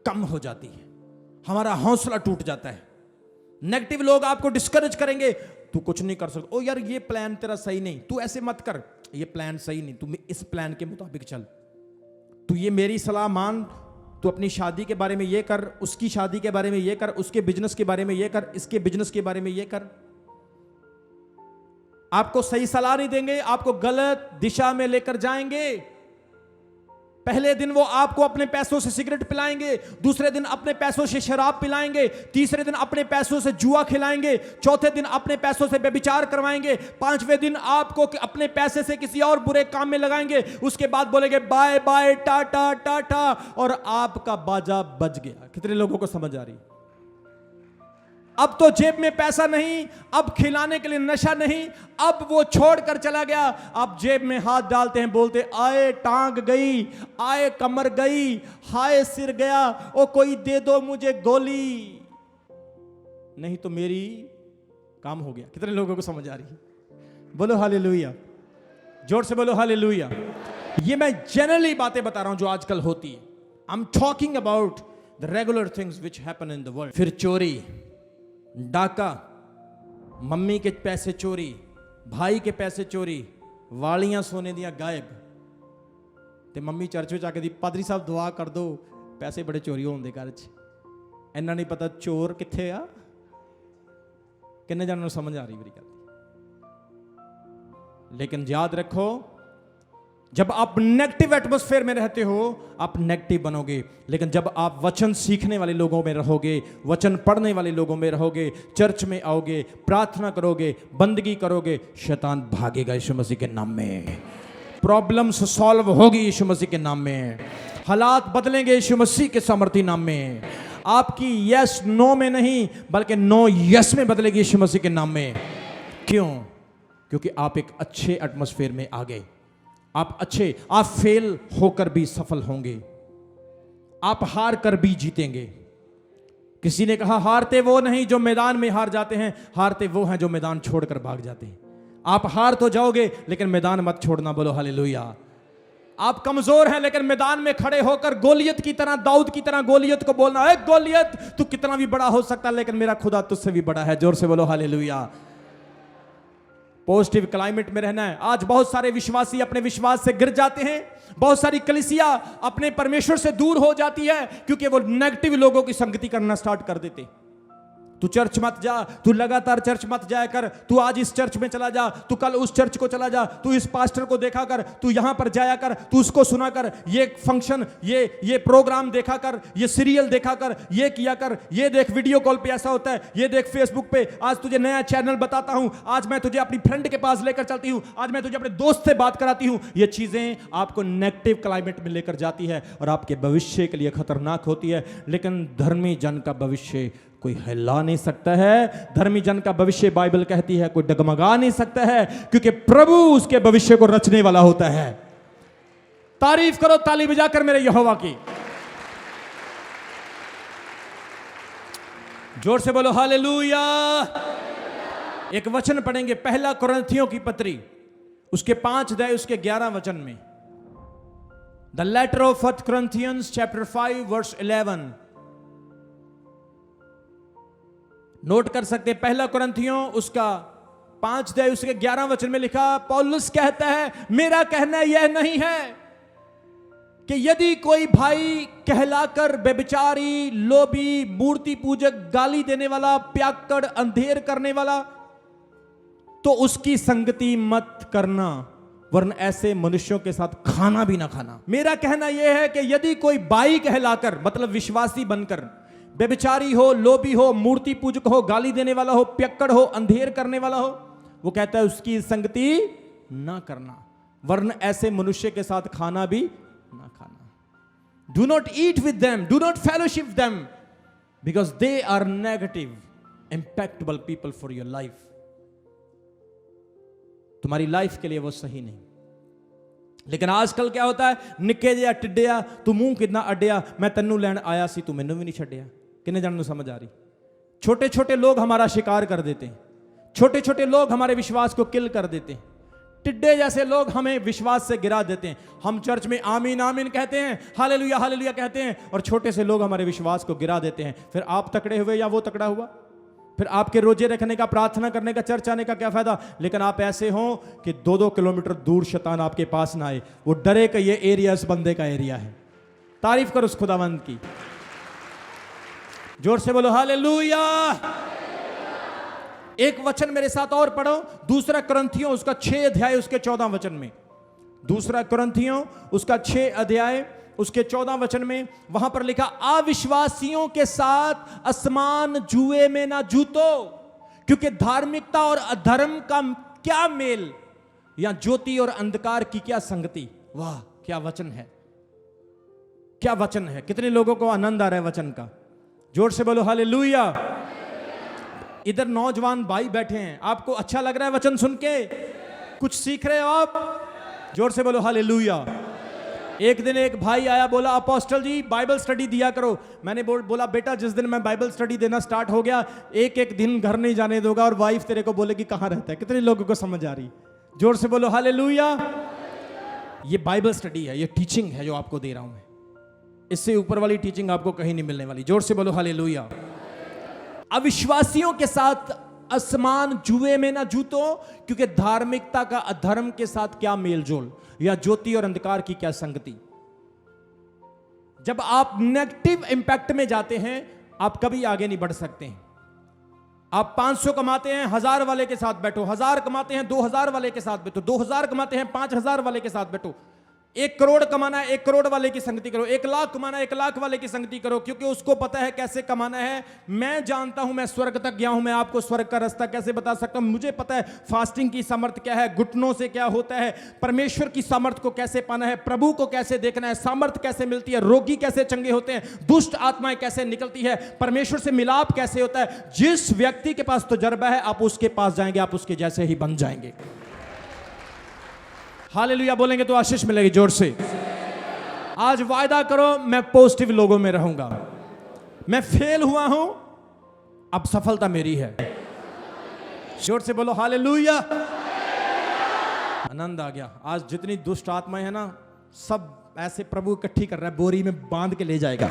कम हो जाती है, हमारा हौसला टूट जाता है। नेगेटिव लोग आपको डिस्करेज करेंगे, तू कुछ नहीं कर सकता, ओ यार ये प्लान तेरा सही नहीं, तू ऐसे मत कर, ये प्लान सही नहीं, तू इस प्लान के मुताबिक चल, तू ये मेरी सलाह मान, तू अपनी शादी के बारे में ये कर, उसकी शादी के बारे में ये कर, उसके बिजनेस के बारे में ये कर, इसके बिजनेस के बारे में ये कर। आपको सही सलाह नहीं देंगे, आपको गलत दिशा में लेकर जाएंगे। पहले दिन वो आपको अपने पैसों से सिगरेट पिलाएंगे, दूसरे दिन अपने पैसों से शराब पिलाएंगे, तीसरे दिन अपने पैसों से जुआ खिलाएंगे, चौथे दिन अपने पैसों से व्यभिचार करवाएंगे, पांचवें दिन आपको अपने पैसे से किसी और बुरे काम में लगाएंगे, उसके बाद बोलेंगे बाय बाय टाटा टाटा, और आपका बाजा बज गया। कितने लोगों को समझ आ रही? अब तो जेब में पैसा नहीं, अब खिलाने के लिए नशा नहीं, अब वो छोड़कर चला गया। अब जेब में हाथ डालते हैं, बोलते आए टांग गई, आए कमर गई, हाय सिर गया, ओ कोई दे दो मुझे गोली, नहीं तो मेरी काम हो गया। कितने लोगों को समझ आ रही है? बोलो हालेलुया, जोर से बोलो हालेलुया। ये मैं जनरली बातें बता रहा हूं जो आजकल होती है। I am talking about the regular things which happen in the world. फिर चोरी, डाका, मम्मी के पैसे चोरी, भाई के पैसे चोरी, वालियां सोने दियां गायब, ते मम्मी चर्च में जाके दी पादरी साहब दुआ कर दो, पैसे बड़े चोरी होंदे घर च। इन्ना नहीं पता चोर किथे आ। किन्ने जाने समझ आ रही मेरी गल? लेकिन याद रखो, जब आप नेगेटिव एटमॉस्फेयर में रहते हो, आप नेगेटिव बनोगे। लेकिन जब आप वचन सीखने वाले लोगों में रहोगे, वचन पढ़ने वाले लोगों में रहोगे, चर्च में आओगे, प्रार्थना करोगे, बंदगी करोगे, शैतान भागेगा यीशु मसीह के नाम में। प्रॉब्लम्स सॉल्व होगी यीशु मसीह के नाम में। हालात बदलेंगे यीशु मसीह के सामर्थी नाम में। आपकी यस नो में नहीं, बल्कि नो यस में बदलेगी यीशु मसीह के नाम में। क्यों? क्योंकि आप एक अच्छे एटमॉस्फेयर में आ गए। आप फेल होकर भी सफल होंगे, आप हार कर भी जीतेंगे। किसी ने कहा हारते वो नहीं जो मैदान में हार जाते हैं, हारते वो हैं जो मैदान छोड़कर भाग जाते हैं। आप हार तो जाओगे, लेकिन मैदान मत छोड़ना। बोलो हालेलुया। आप कमजोर हैं, लेकिन मैदान में खड़े होकर गोलियत की तरह, दाऊद की तरह गोलियत को बोलना है, गोलियत तू कितना भी बड़ा हो सकता है, लेकिन मेरा खुदा तुझसे भी बड़ा है। जोर से बोलो हालेलुया। पॉजिटिव क्लाइमेट में रहना है। आज बहुत सारे विश्वासी अपने विश्वास से गिर जाते हैं, बहुत सारी कलीसिया अपने परमेश्वर से दूर हो जाती है क्योंकि वो नेगेटिव लोगों की संगति करना स्टार्ट कर देते। तू चर्च मत जा, तू लगातार चर्च मत जाया कर, तू आज इस चर्च में चला जा, तू कल उस चर्च को चला जा, तू इस पास्टर को देखा कर, तू यहां पर जाया कर, तू उसको सुना कर, ये फंक्शन, ये प्रोग्राम देखा कर, ये सीरियल देखा कर, ये किया कर, ये देख वीडियो कॉल पे ऐसा होता है, ये देख फेसबुक पे, आज तुझे नया चैनल बताता हूं, आज मैं तुझे अपनी फ्रेंड के पास लेकर चलती हूं, आज मैं तुझे अपने दोस्त से बात कराती हूं। ये चीजें आपको नेगेटिव क्लाइमेट में लेकर जाती है और आपके भविष्य के लिए खतरनाक होती है। लेकिन धर्मी जन का भविष्य कोई हिला नहीं सकता है। धर्मी जन का भविष्य बाइबल कहती है कोई डगमगा नहीं सकता है, क्योंकि प्रभु उसके भविष्य को रचने वाला होता है। तारीफ करो ताली बजाकर मेरे यहोवा की। जोर से बोलो हालेलुया। एक वचन पढ़ेंगे, पहला कुरिन्थियों की पत्री, उसके 5 अध्याय उसके 11 वचन में। The letter of 1 Corinthians chapter 5 verse 11। Note कर सकते हैं, पहला कुरिन्थियों उसका 5 अध्याय उसके 11 वचन में लिखा, पौलुस कहता है, मेरा कहना यह नहीं है कि यदि कोई भाई कहलाकर व्यभिचारी, लोभी, मूर्ति पूजक, गाली देने वाला, प्याक्कड़, अंधेर करने वाला, तो उसकी संगति मत करना, वरन ऐसे मनुष्यों के साथ खाना भी ना खाना। मेरा कहना यह है कि यदि कोई भाई कहलाकर, मतलब विश्वासी बनकर, व्यभिचारी हो, लोभी हो, मूर्ति पूजक हो, गाली देने वाला हो, पियक्कड़ हो, अंधेर करने वाला हो, वो कहता है उसकी संगति ना करना, वरन ऐसे मनुष्य के साथ खाना भी ना खाना। Do not eat with them, do not fellowship them, because they are negative impactable people for your life. तुम्हारी लाइफ के लिए वो सही नहीं। लेकिन आजकल क्या होता है, निक्के जिहा टिड्डिया, तू मुंह कितना अड्डिया, मैं तन्नू लैन आया सी, तू मैनू भी नहीं छड्डिया। किन्ने जन समझ आ रही? छोटे छोटे लोग हमारा शिकार कर देते हैं, छोटे छोटे लोग हमारे विश्वास को किल कर देते हैं, टिड्डे जैसे लोग हमें विश्वास से गिरा देते हैं। हम चर्च में आमीन आमीन कहते हैं, हालेलुया हालेलुया कहते हैं, और छोटे से लोग हमारे विश्वास को गिरा देते हैं। फिर आप तकड़े हुए या वो तकड़ा हुआ, फिर आपके रोजे रखने का, प्रार्थना करने का, चर्च आने का क्या फायदा? लेकिन आप ऐसे हो कि 2-2 किलोमीटर दूर शैतान आपके पास ना आए, वो डरे कि ये एरिया इस बंदे का एरिया है। तारीफ कर उस खुदावंद की, जोर से बोलो हालेलुया। एक वचन मेरे साथ और पढ़ो, दूसरा कुरिन्थियों उसका 6 अध्याय उसके 14 वचन में। दूसरा कुरिन्थियों उसका 6 अध्याय उसके 14 वचन में, वहां पर लिखा, अविश्वासियों के साथ असमान जुए में ना जूतो, क्योंकि धार्मिकता और अधर्म का क्या मेल, या ज्योति और अंधकार की क्या संगति। वाह क्या वचन है, क्या वचन है। कितने लोगों को आनंद आ रहा है वचन का? जोर से बोलो हालेलुया। इधर नौजवान भाई बैठे हैं, आपको अच्छा लग रहा है वचन सुन के? कुछ सीख रहे हो आप? जोर से बोलो हालेलुया। एक दिन एक भाई आया, बोला अपोस्टल जी बाइबल स्टडी दिया करो। मैंने बोला बेटा, जिस दिन मैं बाइबल स्टडी देना स्टार्ट हो गया, एक दिन घर नहीं जाने दोगा और वाइफ तेरे को बोलेगी कहां रहता है। कितने लोगों को समझ आ रही? जोर से बोलो हालेलुया। ये बाइबल स्टडी है, ये टीचिंग है जो आपको दे रहा हूं मैं, इससे ऊपर वाली टीचिंग आपको कहीं नहीं मिलने वाली। जोर से बोलो हालेलुया। अविश्वासियों के साथ असमान जुए में ना जूतो, क्योंकि धार्मिकता का अधर्म के साथ क्या मेलजोल, या ज्योति और अंधकार की क्या संगति। जब आप नेगेटिव इंपैक्ट में जाते हैं, आप कभी आगे नहीं बढ़ सकते हैं। आप 500 कमाते हैं, 1000 वाले के साथ बैठो, 1000 कमाते हैं 2000 वाले के साथ बैठो, 2000 कमाते हैं 5000 वाले के साथ बैठो। 1 करोड़ कमाना है 1 करोड़ वाले की संगति करो, 1 लाख कमाना है 1 लाख वाले की संगति करो, क्योंकि उसको पता है कैसे कमाना है। मैं जानता हूं, मैं स्वर्ग तक गया हूं, मैं आपको स्वर्ग का रास्ता कैसे बता सकता हूं। मुझे पता है फास्टिंग की सामर्थ क्या है, घुटनों से क्या होता है, परमेश्वर की सामर्थ को कैसे पाना है, प्रभु को कैसे देखना है, सामर्थ कैसे मिलती है, रोगी कैसे चंगे होते हैं, दुष्ट आत्माएं कैसे निकलती है, परमेश्वर से मिलाप कैसे होता है। जिस व्यक्ति के पास तजुर्बा है, आप उसके पास जाएंगे, आप उसके जैसे ही बन जाएंगे। हालेलुया बोलेंगे तो आशीष मिलेगी। जोर से आज वायदा करो, मैं पॉजिटिव लोगों में रहूंगा। मैं फेल हुआ हूं, अब सफलता मेरी है। जोर से बोलो हालेलुया। आनंद आ गया। आज जितनी दुष्ट आत्माएं हैं ना, सब ऐसे प्रभु इकट्ठी कर रहा है, बोरी में बांध के ले जाएगा।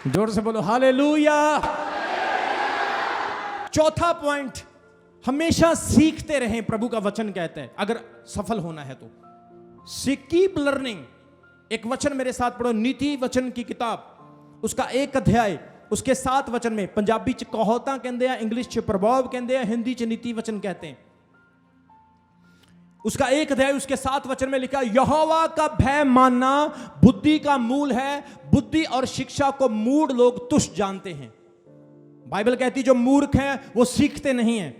जोर से बोलो हालेलुया। चौथा पॉइंट, हमेशा सीखते रहें। प्रभु का वचन कहता है अगर सफल होना है तो कीप लर्निंग। एक वचन मेरे साथ पढ़ो, नीति वचन की किताब, उसका 1 अध्याय, उसके 7 वचन में, पंजाबी च कहावतां कहंदे आ, इंग्लिश च प्रभाव कहंदे आ, हिंदी च नीति वचन कहते हैं। उसका 1 अध्याय उसके 7 वचन में लिखा, यहोवा का भय मानना बुद्धि का मूल है, बुद्धि और शिक्षा को मूढ़ लोग तुच्छ जानते हैं। बाइबल कहती जो मूर्ख हैं वो सीखते नहीं हैं,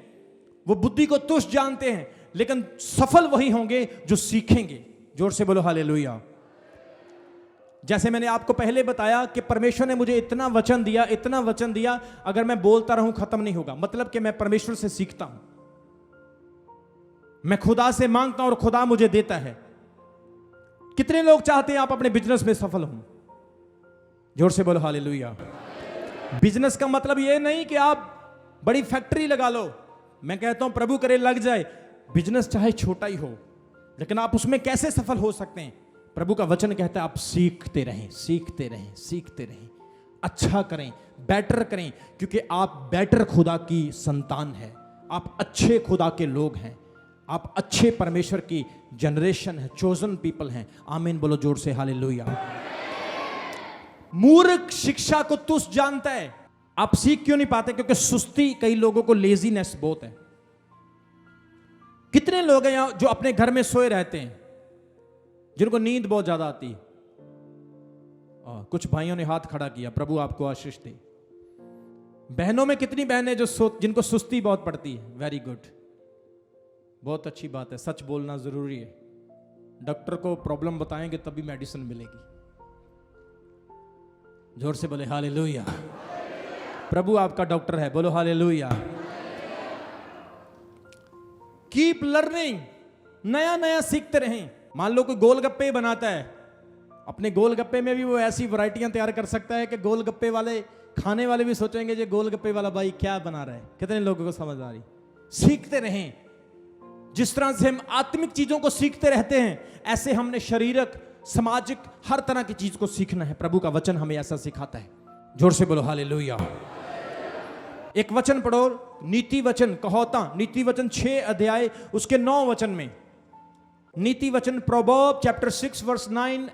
वो बुद्धि को तुच्छ जानते हैं, लेकिन सफल वही होंगे जो सीखेंगे। जोर से बोलो हालेलुया। जैसे मैंने आपको पहले बताया कि परमेश्वर ने मुझे इतना वचन दिया, इतना वचन दिया, अगर मैं बोलता रहूं खत्म नहीं होगा। मतलब कि मैं परमेश्वर से सीखता हूं, मैं खुदा से मांगता हूं और खुदा मुझे देता है। कितने लोग चाहते हैं आप अपने बिजनेस में सफल हों? जोर से बोलो हालेलुया। बिजनेस का मतलब यह नहीं कि आप बड़ी फैक्ट्री लगा लो। मैं कहता हूं प्रभु करे लग जाए। बिजनेस चाहे छोटा ही हो, लेकिन आप उसमें कैसे सफल हो सकते हैं? प्रभु का वचन कहता है आप सीखते रहें, सीखते रहें, सीखते रहें, अच्छा करें, बेटर करें, क्योंकि आप बेटर खुदा की संतान है, आप अच्छे खुदा के लोग हैं, आप अच्छे परमेश्वर की जनरेशन है, चोजन पीपल हैं। आमीन बोलो जोर से हालेलुया। मूर्ख शिक्षा को तुच्छ जानता है। आप सीख क्यों नहीं पाते? क्योंकि सुस्ती, कई लोगों को लेजीनेस बहुत है। कितने लोग हैं यहां जो अपने घर में सोए रहते हैं, जिनको नींद बहुत ज्यादा आती है? कुछ भाइयों ने हाथ खड़ा किया, प्रभु आपको आशीष दे। बहनों में कितनी बहनें जो जिनको सुस्ती बहुत पड़ती है? वेरी गुड, बहुत अच्छी बात है। सच बोलना जरूरी है। डॉक्टर को प्रॉब्लम बताएंगे तभी मेडिसिन मिलेगी। जोर से बोले हालेलुया। प्रभु आपका डॉक्टर है, बोलो हालेलुया। कीप लर्निंग, नया नया सीखते रहें। मान लो कोई गोलगप्पे बनाता है, अपने गोलगप्पे में भी वो ऐसी वैरायटियां तैयार कर सकता है कि गोलगप्पे वाले खाने वाले भी सोचेंगे ये गोलगप्पे वाला भाई क्या बना रहा है। कितने लोगों को समझ आ रही? सीखते रहें। जिस तरह से हम आत्मिक चीजों को सीखते रहते हैं, ऐसे हमने शारीरिक, सामाजिक, हर तरह की चीज को सीखना है। प्रभु का वचन हमें ऐसा सिखाता है। जोर से बोलो हालेलुया। एक वचन पढ़ो, नीति वचन कहावतां, नीति वचन 6 अध्याय उसके 9 वचन में। नीति वचन प्रोवर्ब चैप्टर 6 वर्स 9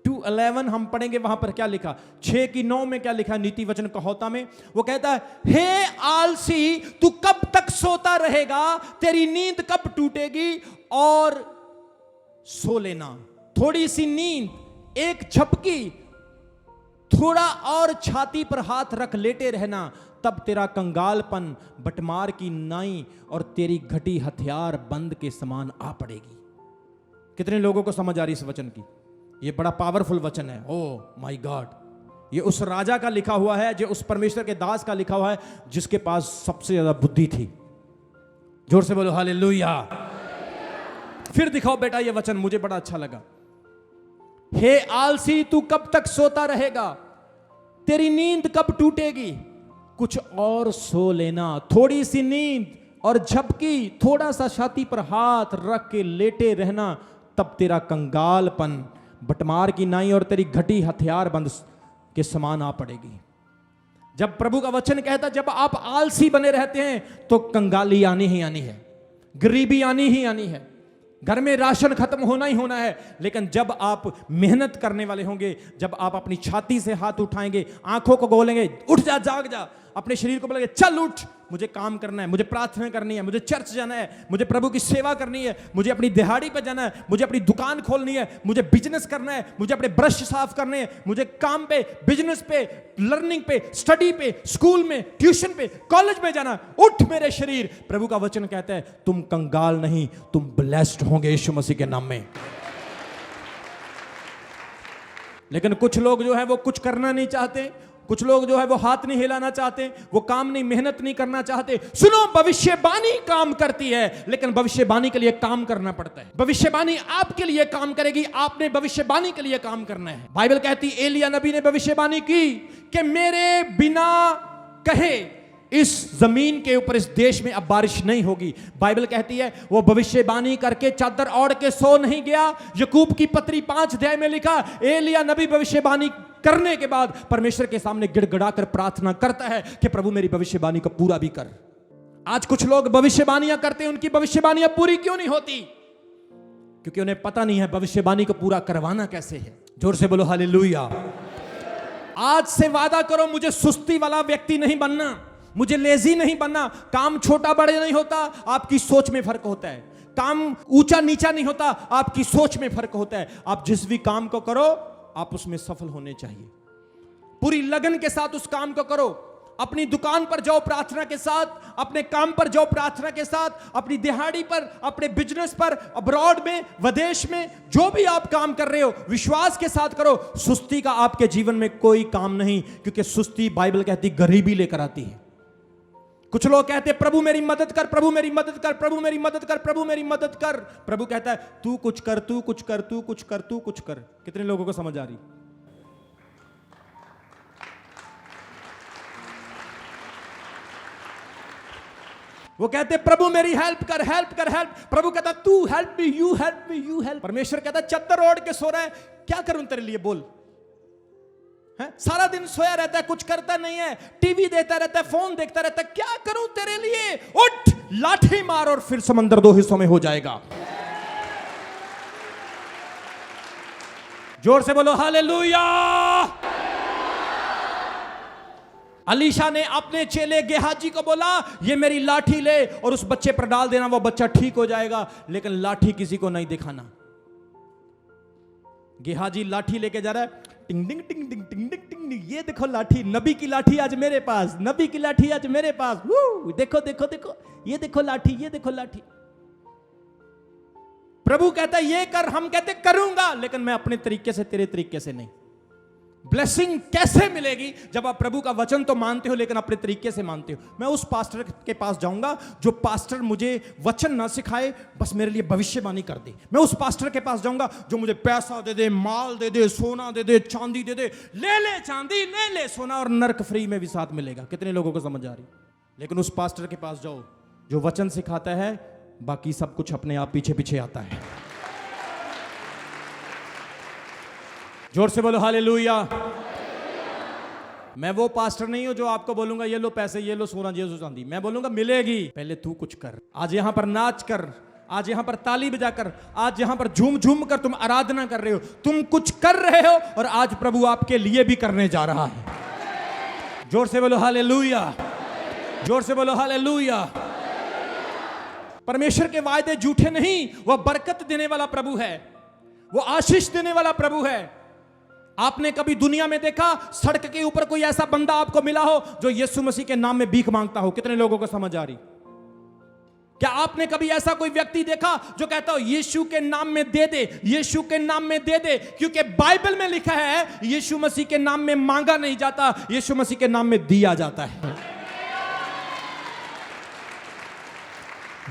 to 11 हम पढ़ेंगे। वहां पर क्या लिखा? 6 की 9 में क्या लिखा? नीति वचन कहावतां में वो कहता है, हे आलसी तू कब तक सोता रहेगा, तेरी नींद कब टूटेगी और सो लेना। थोड़ी सी नींद, एक झपकी, थोड़ा और छाती पर हाथ रख लेटे रहना, तब तेरा कंगालपन बटमार की नाई और तेरी घटी हथियार बंद के समान आ पड़ेगी। कितने लोगों को समझ आ रही इस वचन की? ये बड़ा पावरफुल वचन है। ओ माय गॉड, ये उस राजा का लिखा हुआ है, जो उस परमेश्वर के दास का लिखा हुआ है, जिसके पास सबसे ज्यादा बुद्धि थी। जोर से बोलो हालेलुया। फिर दिखाओ बेटा ये वचन, मुझे बड़ा अच्छा लगा। हे आलसी तू कब तक सोता रहेगा, तेरी नींद कब टूटेगी, कुछ और सो लेना। थोड़ी सी नींद और झपकी, थोड़ा सा छाती पर हाथ रख के लेटे रहना, तब तेरा कंगालपन बटमार की नाई और तेरी घटी हथियार बंद के समान आ पड़ेगी। जब प्रभु का वचन कहता जब आप आलसी बने रहते हैं तो कंगाली आनी ही आनी है, गरीबी आनी ही आनी है, घर में राशन खत्म होना ही होना है। लेकिन जब आप मेहनत करने वाले होंगे, जब आप अपनी छाती से हाथ उठाएंगे, आंखों को खोलेंगे, उठ जा, जाग जा, अपने शरीर को बोलेंगे चल उठ, मुझे काम करना है, मुझे प्रार्थना करनी है, मुझे चर्च जाना है, मुझे प्रभु की सेवा करनी है, मुझे अपनी दिहाड़ी पर जाना है, मुझे अपनी दुकान खोलनी है, मुझे बिजनेस करना है, मुझे अपने ब्रश साफ करने हैं, मुझे काम पे, बिजनेस पे, लर्निंग पे, स्टडी पे, स्कूल में, ट्यूशन पे, कॉलेज में जाना। उठ मेरे शरीर। प्रभु का वचन कहता है तुम कंगाल नहीं, तुम ब्लेस्ड होंगे यीशु मसीह के नाम में। लेकिन कुछ लोग जो है वो कुछ करना नहीं चाहते, कुछ लोग जो है वो हाथ नहीं हिलाना चाहते, वो काम नहीं, मेहनत नहीं करना चाहते। सुनो, भविष्यवाणी काम करती है, लेकिन भविष्यवाणी के लिए काम करना पड़ता है। भविष्यवाणी आपके लिए काम करेगी, आपने भविष्यवाणी के लिए काम करना है। बाइबल कहती है एलिया नबी ने भविष्यवाणी की कि मेरे बिना कहे इस जमीन के ऊपर, इस देश में अब बारिश नहीं होगी। बाइबल कहती है वो भविष्यवाणी करके चादर ओढ़ के सो नहीं गया। याकूब की पत्री 5 अध्याय में लिखा, एलिया नबी भविष्यवाणी करने के बाद परमेश्वर के सामने गिड़गिड़ाकर प्रार्थना करता है कि प्रभु मेरी भविष्यवाणी को पूरा भी कर। आज कुछ लोग भविष्यवाणियां करते हैं, उनकी भविष्यवाणियां पूरी क्यों नहीं होती? क्योंकि उन्हें पता नहीं है भविष्यवाणी को पूरा करवाना कैसे है। जोर से बोलो हालेलुया। आज से वादा करो, मुझे सुस्ती वाला व्यक्ति नहीं बनना, मुझे लेजी नहीं बनना। काम छोटा बड़े नहीं होता, आपकी सोच में फर्क होता है। काम ऊंचा नीचा नहीं होता, आपकी सोच में फर्क होता है। आप जिस भी काम को करो, आप उसमें सफल होने चाहिए। पूरी लगन के साथ उस काम को करो। अपनी दुकान पर जाओ प्रार्थना के साथ, अपने काम पर जाओ प्रार्थना के साथ, अपनी दिहाड़ी पर, अपने बिजनेस पर, अब्रॉड में, विदेश में, जो भी आप काम कर रहे हो विश्वास के साथ करो। सुस्ती का आपके जीवन में कोई काम नहीं, क्योंकि सुस्ती बाइबल कहती गरीबी लेकर आती है। कुछ लोग कहते हैं प्रभु मेरी मदद कर, प्रभु मेरी मदद कर, प्रभु मेरी मदद कर, प्रभु मेरी मदद कर। प्रभु कहता है तू कुछ कर, तू कुछ कर, तू कुछ कर, तू कुछ कर। कितने लोगों को समझ आ रही? वो कहते प्रभु मेरी हेल्प कर, हेल्प कर, हेल्प। प्रभु कहता तू help me, you help me, you help. परमेश्वर कहता चद्दर ओढ़ के सो रहा है, क्या करूं तेरे लिए बोल? है? सारा दिन सोया रहता है, कुछ करता नहीं है, टीवी देता रहता है, फोन देखता रहता है, क्या करूं तेरे लिए? उठ, लाठी मार और फिर समंदर दो हिस्सों में हो जाएगा। जोर से बोलो हालेलुया। अलीशा ने अपने चेले गेहाजी को बोला ये मेरी लाठी ले और उस बच्चे पर डाल देना, वो बच्चा ठीक हो जाएगा। लेकिन लाठी किसी को नहीं दिखाना। गेहाजी लाठी लेके जा रहा है, टिंग टिंग टिंग टिंग टिंग टिंग टिंग, ये देखो लाठी, नबी की लाठी आज मेरे पास, नबी की लाठी आज मेरे पास, देखो देखो देखो, ये देखो लाठी, ये देखो लाठी। प्रभु कहता है ये कर, हम कहते करूंगा, लेकिन मैं अपने तरीके से, तेरे तरीके से नहीं। ब्लेसिंग कैसे मिलेगी? जब आप प्रभु का वचन तो मानते हो लेकिन अपने तरीके से मानते हो। मैं उस पास्टर के पास जाऊंगा जो पास्टर मुझे वचन ना सिखाए, बस मेरे लिए भविष्यवाणी कर दे। मैं उस पास्टर के पास जाऊंगा जो मुझे पैसा दे दे, माल दे दे, सोना दे दे, चांदी दे दे। ले ले चांदी, ले ले सोना और नर्क फ्री में भी साथ मिलेगा। कितने लोगों को समझ आ रही? लेकिन उस पास्टर के पास जाओ जो वचन सिखाता है, बाकी सब कुछ अपने आप पीछे पीछे आता है। जोर से बोलो हालेलुया। मैं वो पास्टर नहीं हूं जो आपको बोलूंगा ये लो पैसे, ये लो सोना, ये लो चांदी। मैं बोलूंगा मिलेगी, पहले तू कुछ कर। आज यहां पर नाच कर, आज यहां पर ताली बजा कर, आज यहां पर झूम झूम कर तुम आराधना कर रहे हो, तुम कुछ कर रहे हो और आज प्रभु आपके लिए भी करने जा रहा है। जोर से बोलो हालेलुया, जोर से बोलो हालेलुया। परमेश्वर के वायदे झूठे नहीं, वह बरकत देने वाला प्रभु है, वो आशीष देने वाला प्रभु है। आपने कभी दुनिया में देखा सड़क के ऊपर कोई ऐसा बंदा आपको मिला हो जो यीशु मसीह के नाम में भीख मांगता हो? कितने लोगों को समझ आ रही? क्या आपने कभी ऐसा कोई व्यक्ति देखा जो कहता हो यीशु के नाम में दे दे, यीशु के नाम में दे दे? क्योंकि बाइबल में लिखा है यीशु मसीह के नाम में मांगा नहीं जाता, यीशु मसीह के नाम में दिया जाता है।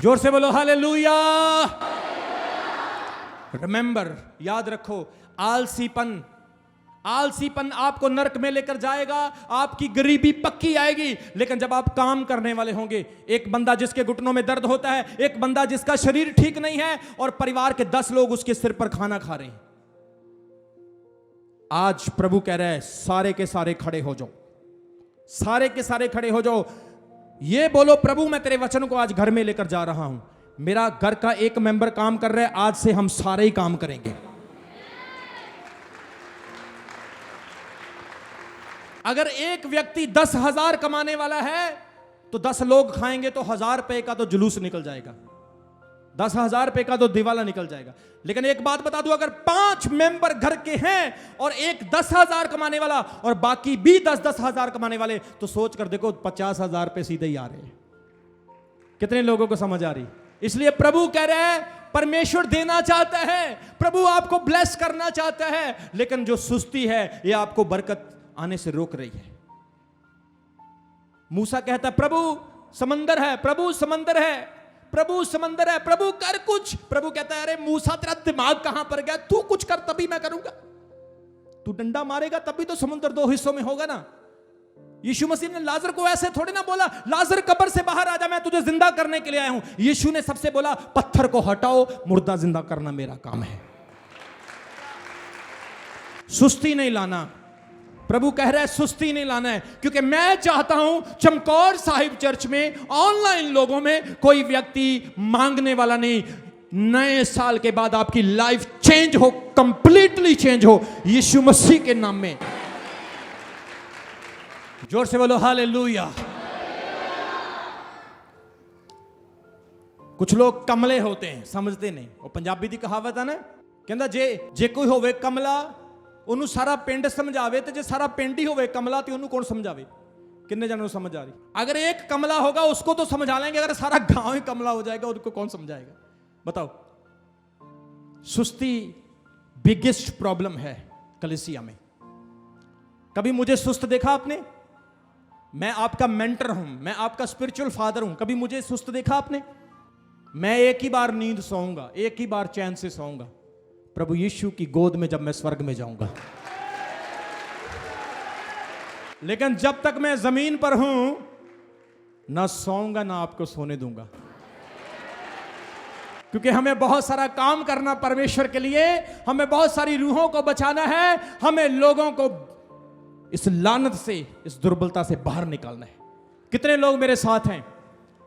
जोर से बोलो हालेलुया। रिमेंबर, याद रखो, आलसीपन, आलसीपन आपको नरक में लेकर जाएगा। आपकी गरीबी पक्की आएगी। लेकिन जब आप काम करने वाले होंगे, एक बंदा जिसके घुटनों में दर्द होता है, एक बंदा जिसका शरीर ठीक नहीं है और परिवार के 10 लोग उसके सिर पर खाना खा रहे हैं, आज प्रभु कह रहा है सारे के सारे खड़े हो जाओ, सारे के सारे खड़े हो जाओ। ये बोलो प्रभु मैं तेरे वचन को आज घर में लेकर जा रहा हूं। मेरा घर का एक मेंबर काम कर रहा है, आज से हम सारे ही काम करेंगे। अगर एक व्यक्ति 10,000 कमाने वाला है तो 10 लोग खाएंगे तो 1,000 रुपए का तो जुलूस निकल जाएगा, 10,000 रुपए का तो दिवाला निकल जाएगा। लेकिन एक बात बता दूं, अगर 5 मेंबर घर के हैं और एक 10,000 कमाने वाला और बाकी भी 10,000 कमाने वाले, तो सोच कर देखो 50,000 रुपए सीधे ही आ रहे हैं। कितने लोगों को समझ आ रही? इसलिए प्रभु कह रहे हैं परमेश्वर देना चाहता है, प्रभु आपको ब्लेस करना चाहता है, लेकिन जो सुस्ती है ये आपको बरकत आने से रोक रही है। मूसा कहता है प्रभु समंदर है, प्रभु समंदर है, प्रभु समंदर है, प्रभु कर कुछ। प्रभु कहता है अरे मूसा तेरा दिमाग कहां पर गया, तू कुछ कर तभी मैं करूंगा। तू डंडा मारेगा तभी तो समुद्र 2 हिस्सों में होगा ना। यीशु मसीह ने लाजर को ऐसे थोड़ी ना बोला लाजर कब्र से बाहर आ जा, मैं तुझे जिंदा करने के लिए आया हूं। यीशु ने सबसे बोला पत्थर को हटाओ, मुर्दा जिंदा करना मेरा काम है। सुस्ती नहीं लाना। प्रभु कह रहा है सुस्ती नहीं लाना है, क्योंकि मैं चाहता हूं चमकौर साहिब चर्च में ऑनलाइन लोगों में कोई व्यक्ति मांगने वाला नहीं। नए साल के बाद आपकी लाइफ चेंज हो, कंप्लीटली चेंज हो यीशु मसीह के नाम में। जोर से बोलो हालेलुया। कुछ लोग कमले होते हैं, समझते नहीं। वो पंजाबी की कहावत है ना, कहता जे कोई होवे कमला ਉਹਨੂੰ ਸਾਰਾ ਪਿੰਡ ਸਮਝਾਵੇ ਤੇ ਜੇ ਸਾਰਾ ਪਿੰਡ ही होवे कमला तो ਉਹਨੂੰ कौन समझावे। कितने जनों समझ आ रही? अगर एक कमला होगा उसको तो समझा लेंगे, अगर सारा गांव ही कमला हो जाएगा उसको कौन समझाएगा? बताओ। सुस्ती बिगेस्ट प्रॉब्लम है कलीसिया में। कभी मुझे सुस्त देखा आपने? मैं आपका मेंटर हूं, मैं आपका स्पिरिचुअल फादर हूं, कभी मुझे सुस्त देखा आपने? मैं एक ही बार नींद सोऊंगा, एक ही बार चैन से सोऊंगा, प्रभु यीशु की गोद में जब मैं स्वर्ग में जाऊंगा। लेकिन जब तक मैं जमीन पर हूं ना सोऊंगा ना आपको सोने दूंगा, क्योंकि हमें बहुत सारा काम करना परमेश्वर के लिए, हमें बहुत सारी रूहों को बचाना है, हमें लोगों को इस लानत से, इस दुर्बलता से बाहर निकालना है। कितने लोग मेरे साथ हैं?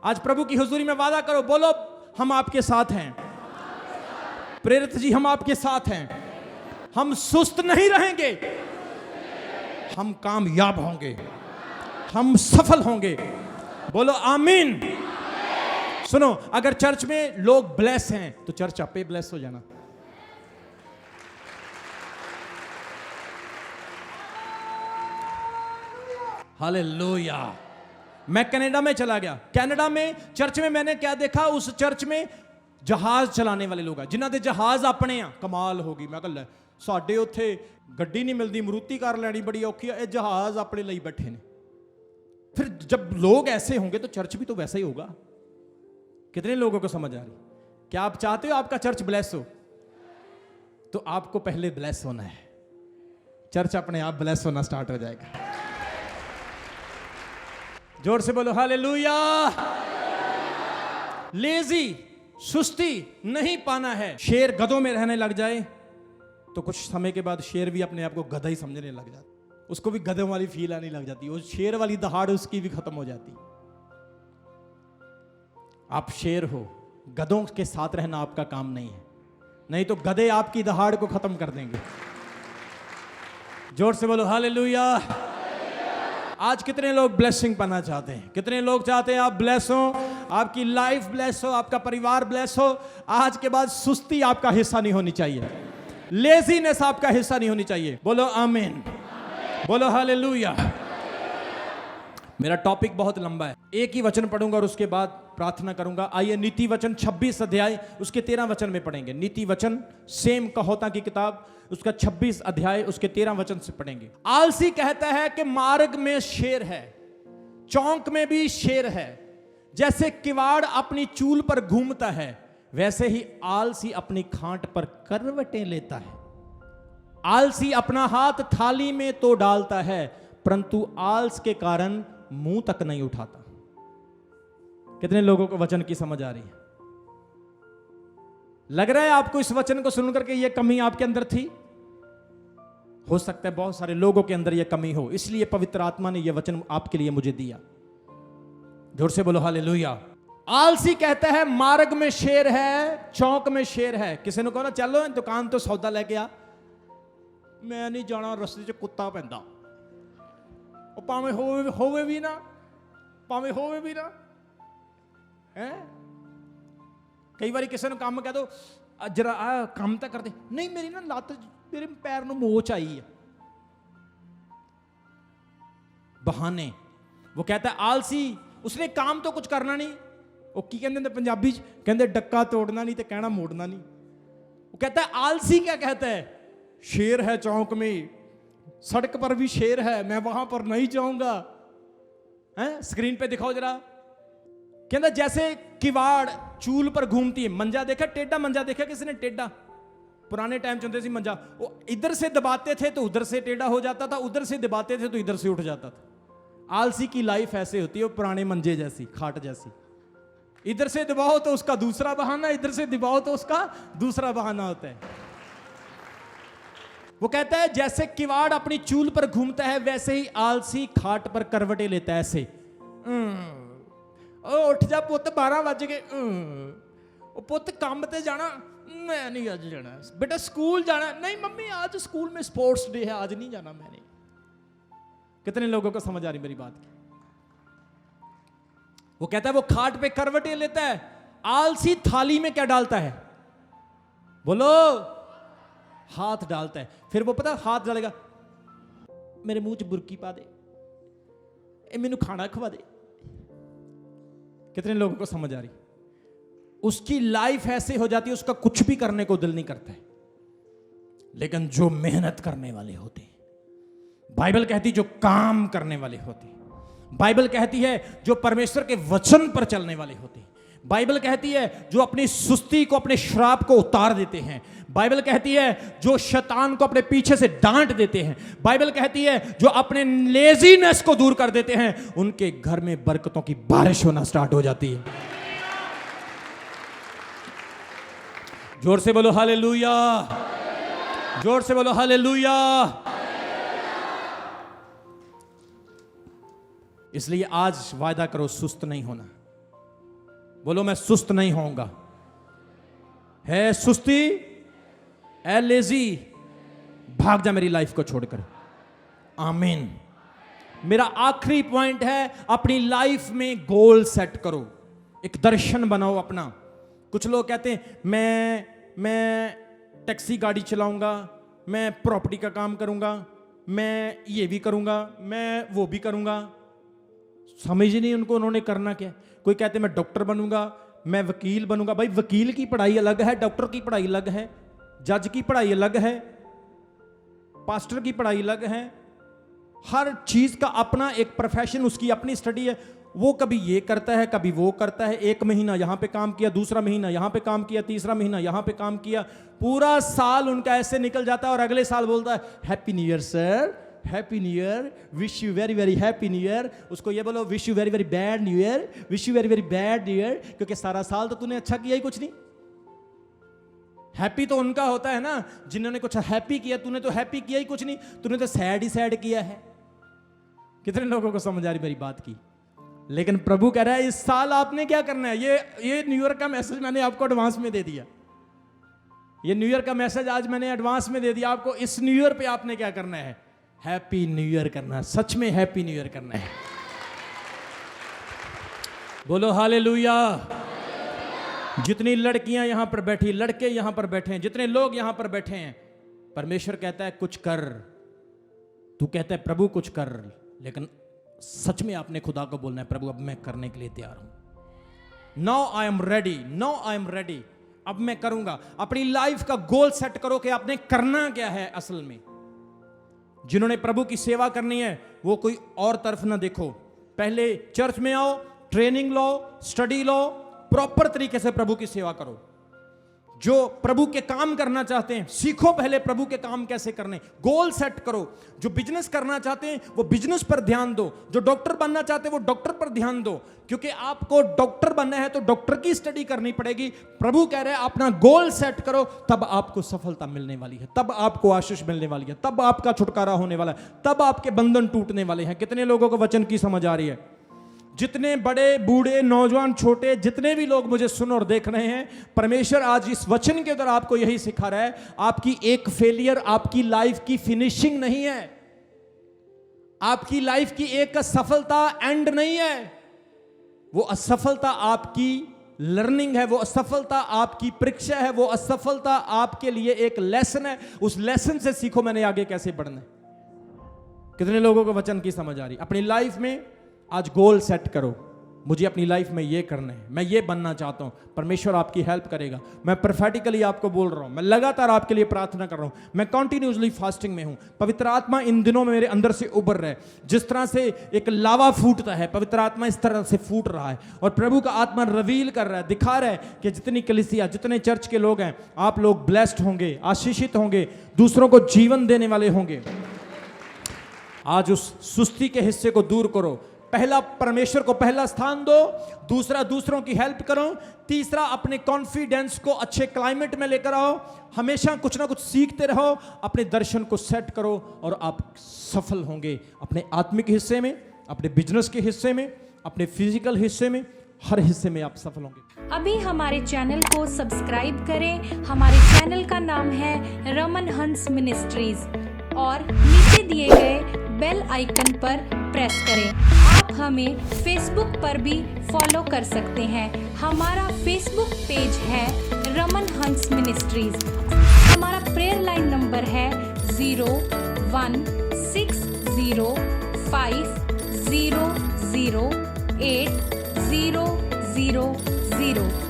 आज प्रभु की हुजूरी में वादा करो, बोलो हम आपके साथ हैं। प्रेरित जी हम आपके साथ हैं, हम सुस्त नहीं रहेंगे, हम कामयाब होंगे, हम सफल होंगे। बोलो आमीन। सुनो, अगर चर्च में लोग ब्लेस हैं तो चर्च आपे ब्लेस हो जाना। हालेलुया। मैं कनाडा में चला गया, कनाडा में चर्च में मैंने क्या देखा, उस चर्च में जहाज चलाने वाले लोग हैं, जिन्हों के जहाज अपने आ। कमाल होगी। मैं कह साडे उत्थे गड्डी नहीं मिलती, मरूती कार लैनी बड़ी औखी है, जहाज अपने लिए बैठे ने। फिर जब लोग ऐसे होंगे तो चर्च भी तो वैसा ही होगा। कितने लोगों को समझ आ रही? क्या आप चाहते हो आपका चर्च ब्लेस हो? तो आपको पहले ब्लेस होना है, चर्च अपने आप ब्लेस होना स्टार्ट हो जाएगा। जोर से बोलो हालेलुया। लेजी, सुस्ती नहीं पाना है। शेर गधों में रहने लग जाए तो कुछ समय के बाद शेर भी अपने आप को गधा ही समझने लग जाता, उसको भी गधों वाली फील आने लग जाती है, वो शेर वाली दहाड़ उसकी भी खत्म हो जाती। आप शेर हो, गधों के साथ रहना आपका काम नहीं है, नहीं तो गधे आपकी दहाड़ को खत्म कर देंगे। जोर से बोलो हालेलुया। आज कितने लोग ब्लेसिंग पाना चाहते हैं? कितने लोग चाहते हैं आप ब्लेस हो, आपकी लाइफ ब्लेस हो, आपका परिवार ब्लेस हो? आज के बाद सुस्ती आपका हिस्सा नहीं होनी चाहिए, लेजीनेस आपका हिस्सा नहीं होनी चाहिए। बोलो आमीन, बोलो हालेलुया। मेरा टॉपिक बहुत लंबा है, एक ही वचन पढ़ूंगा और उसके बाद प्रार्थना करूंगा। आइए नीति वचन 26 अध्याय उसके 13 वचन में पढ़ेंगे। नीति वचन सेम कहोता की किताब उसका 26 अध्याय उसके 13 वचन से पढ़ेंगे। आलसी कहता है कि मार्ग में शेर है, चौक में भी शेर है। जैसे किवाड़ अपनी चूल पर घूमता है, वैसे ही आलसी अपनी खाट पर करवटें लेता है। आलसी अपना हाथ थाली में तो डालता है, परंतु आलस के कारण मुंह तक नहीं उठाता। कितने लोगों को वचन की समझ आ रही है? लग रहा है आपको इस वचन को सुनकर के यह कमी आपके अंदर थी? हो सकता है बहुत सारे लोगों के अंदर यह कमी हो, इसलिए पवित्र आत्मा ने यह वचन आपके लिए मुझे दिया। जोर से बोलो हालेलुया। आलसी कहता है मार्ग में शेर है, चौक में शेर है। किसी ने कहा चलो दुकान तो सौदा लेके आ, मैं नहीं जाना, रस्ते च कुत्ता पैंदा, भावें होवे भी ना, भावें होवे भी ना है। कई बार किसी ने काम कह दो जरा काम तो कर दे, नहीं मेरी ना लत, मेरे पैर में मोच आई है। बहाने। वो कहता है आलसी, उसने काम तो कुछ करना नहीं। वो की कहते पंजाबी कहते डक्का तोड़ना नहीं तो कहना मोड़ना नहीं। वो कहता है आलसी क्या कहता है, शेर है चौक में, सड़क पर भी शेर है, मैं वहां पर नहीं जाऊंगा। स्क्रीन पे दिखाओ जरा। कहता जैसे किवाड़ चूल पर घूमती है। मंजा देखा, टेढ़ा मंजा देखा किसी ने? टेढ़ा पुराने टाइम चलते सी मंजा, वो इधर से दबाते थे तो उधर से टेढ़ा हो जाता था, उधर से दबाते थे तो इधर से उठ जाता था। आलसी की लाइफ ऐसे होती है, वो पुराने मंजे जैसी, खाट जैसी। इधर से दबाओ तो उसका दूसरा बहाना, इधर से दबाओ तो उसका दूसरा बहाना होता है। वो कहता है जैसे किवाड़ अपनी चूल पर घूमता है वैसे ही आलसी खाट पर करवटे लेता है ऐसे। ओ उठ जा पुत 12 बज गए, ओ पुत काम ते जाना, मैं नहीं आज जाना, बेटा स्कूल जाना, नहीं मम्मी आज स्कूल में स्पोर्ट्स डे है आज नहीं जाना मैंने। कितने लोगों को समझ आ रही मेरी बात की? वो कहता है वो खाट पे करवटे लेता है, आलसी थाली में क्या डालता है? बोलो, हाथ डालता है। फिर वो पता हाथ डालेगा, मेरे मुंह च बुरकी पा दे, मैनू खाना खवा दे। कितने लोगों को समझ आ रही? उसकी लाइफ ऐसे हो जाती है उसका कुछ भी करने को दिल नहीं करता है। लेकिन जो मेहनत करने वाले होते, बाइबल कहती जो काम करने वाले होते, बाइबल कहती है जो परमेश्वर के वचन पर चलने वाले होते, बाइबल कहती है जो अपनी सुस्ती को, अपने श्राप को उतार देते हैं, बाइबल कहती है जो शैतान को अपने पीछे से डांट देते हैं, बाइबल कहती है जो अपने लेजीनेस को दूर कर देते हैं, उनके घर में बरकतों की बारिश होना स्टार्ट हो जाती है। जोर से बोलो हालेलुया, जोर से बोलो हालेलुया। इसलिए आज वायदा करो सुस्त नहीं होना। बोलो मैं सुस्त नहीं होऊंगा। है सुस्ती, है लेजी, भाग जा मेरी लाइफ को छोड़कर। आमीन। मेरा आखिरी पॉइंट है, अपनी लाइफ में गोल सेट करो, एक दर्शन बनाओ अपना। कुछ लोग कहते हैं मैं टैक्सी गाड़ी चलाऊंगा, मैं प्रॉपर्टी का काम करूंगा, मैं ये भी करूंगा, मैं वो भी करूंगा। समझ नहीं उनको उन्होंने करना क्या। कोई कहते मैं डॉक्टर बनूंगा, मैं वकील बनूंगा। भाई वकील की पढ़ाई अलग है, डॉक्टर की पढ़ाई अलग है, जज की पढ़ाई अलग है, पास्टर की पढ़ाई अलग है। हर चीज का अपना एक प्रोफेशन, उसकी अपनी स्टडी है। वो कभी ये करता है, कभी वो करता है। एक महीना यहां पे काम किया, दूसरा महीना यहां पे काम किया, तीसरा महीना यहां पे काम किया। पूरा साल उनका ऐसे निकल जाता है और अगले साल बोलता है happy new year sir, happy new year, wish you very very happy new year. उसको ये बोलो wish you very very bad new year, wish you very very bad new year, क्योंकि सारा साल तो तूने अच्छा किया ही कुछ नहीं। हैप्पी तो उनका होता है ना जिन्होंने कुछ हैप्पी किया, तूने तो हैप्पी किया ही कुछ नहीं, तूने तो सैड ही सैड किया है। कितने लोगों को समझ आ रही मेरी बात की? लेकिन प्रभु कह रहा है इस साल आपने क्या करना है। ये न्यू ईयर का मैसेज मैंने आपको एडवांस में दे दिया। ये न्यू ईयर का मैसेज आज मैंने एडवांस में दे दिया आपको। इस न्यू ईयर पे आपने क्या करना है? हैप्पी न्यू ईयर करना है। सच में हैप्पी न्यू ईयर करना है। बोलो हालेलुया। जितनी लड़कियां यहां पर बैठी, लड़के यहां पर बैठे हैं, जितने लोग यहां पर बैठे हैं, परमेश्वर कहता है कुछ कर। तू कहता है प्रभु कुछ कर, लेकिन सच में आपने खुदा को बोलना है प्रभु अब मैं करने के लिए तैयार हूं। Now I am ready, now I am ready. अब मैं करूंगा। अपनी लाइफ का गोल सेट करो कि आपने करना क्या है असल में। जिन्होंने प्रभु की सेवा करनी है वो कोई और तरफ ना देखो। पहले चर्च में आओ, ट्रेनिंग लो, स्टडी लो, प्रॉपर तरीके से प्रभु की सेवा करो। जो प्रभु के काम करना चाहते हैं सीखो पहले प्रभु के काम कैसे करने, गोल सेट करो। जो बिजनेस करना चाहते हैं वो बिजनेस पर ध्यान दो, जो डॉक्टर बनना चाहते हैं वो डॉक्टर पर ध्यान दो, क्योंकि आपको डॉक्टर बनना है तो डॉक्टर की स्टडी करनी पड़ेगी। प्रभु कह रहे हैं अपना गोल सेट करो, तब आपको सफलता मिलने वाली है, तब आपको आशीष मिलने वाली है, तब आपका छुटकारा होने वाला है, तब आपके बंधन टूटने वाले हैं। कितने लोगों को वचन की समझ आ रही है? जितने बड़े बूढ़े नौजवान छोटे जितने भी लोग मुझे सुन और देख रहे हैं, परमेश्वर आज इस वचन के अंदर आपको यही सिखा रहा है, आपकी एक फेलियर आपकी लाइफ की फिनिशिंग नहीं है, आपकी लाइफ की एक असफलता एंड नहीं है। वो असफलता आपकी लर्निंग है, वो असफलता आपकी परीक्षा है, वो असफलता आपके लिए एक लेसन है। उस लेसन से सीखो मैंने आगे कैसे बढ़ना है। कितने लोगों को वचन की समझ आ रही? अपनी लाइफ में आज गोल सेट करो, मुझे अपनी लाइफ में ये करना है, मैं ये बनना चाहता हूं। परमेश्वर आपकी हेल्प करेगा। मैं प्रोफेटिकली आपको बोल रहा हूं, मैं लगातार आपके लिए प्रार्थना कर रहा हूं, मैं कंटिन्यूसली फास्टिंग में हूं। पवित्र आत्मा इन दिनों में मेरे अंदर से उभर रहा है। जिस तरह से एक लावा फूटता है, पवित्र आत्मा इस तरह से फूट रहा है और प्रभु का आत्मा रिवील कर रहा है, दिखा रहा है कि जितनी कलीसिया, जितने चर्च के लोग हैं, आप लोग ब्लेस्ड होंगे, आशीषित होंगे, दूसरों को जीवन देने वाले होंगे। आज उस सुस्ती के हिस्से को दूर करो, पहला परमेश्वर को पहला स्थान दो, दूसरा दूसरों की हेल्प करो, तीसरा अपने कॉन्फिडेंस को अच्छे क्लाइमेट में लेकर आओ, हमेशा कुछ ना कुछ सीखते रहो, अपने दर्शन को सेट करो और आप सफल होंगे अपने आत्मिक हिस्से में, अपने बिजनेस के हिस्से में, अपने फिजिकल हिस्से में, हर हिस्से में आप सफल होंगे। अभी हमारे चैनल को सब्सक्राइब करें। हमारे चैनल का नाम है रमन हंस मिनिस्ट्रीज और नीचे दिए गए बेल आइकन पर प्रेस करें। आप हमें फेसबुक पर भी फॉलो कर सकते हैं। हमारा फेसबुक पेज है रमन हंस मिनिस्ट्रीज। हमारा प्रेयर लाइन नंबर है 0160500800।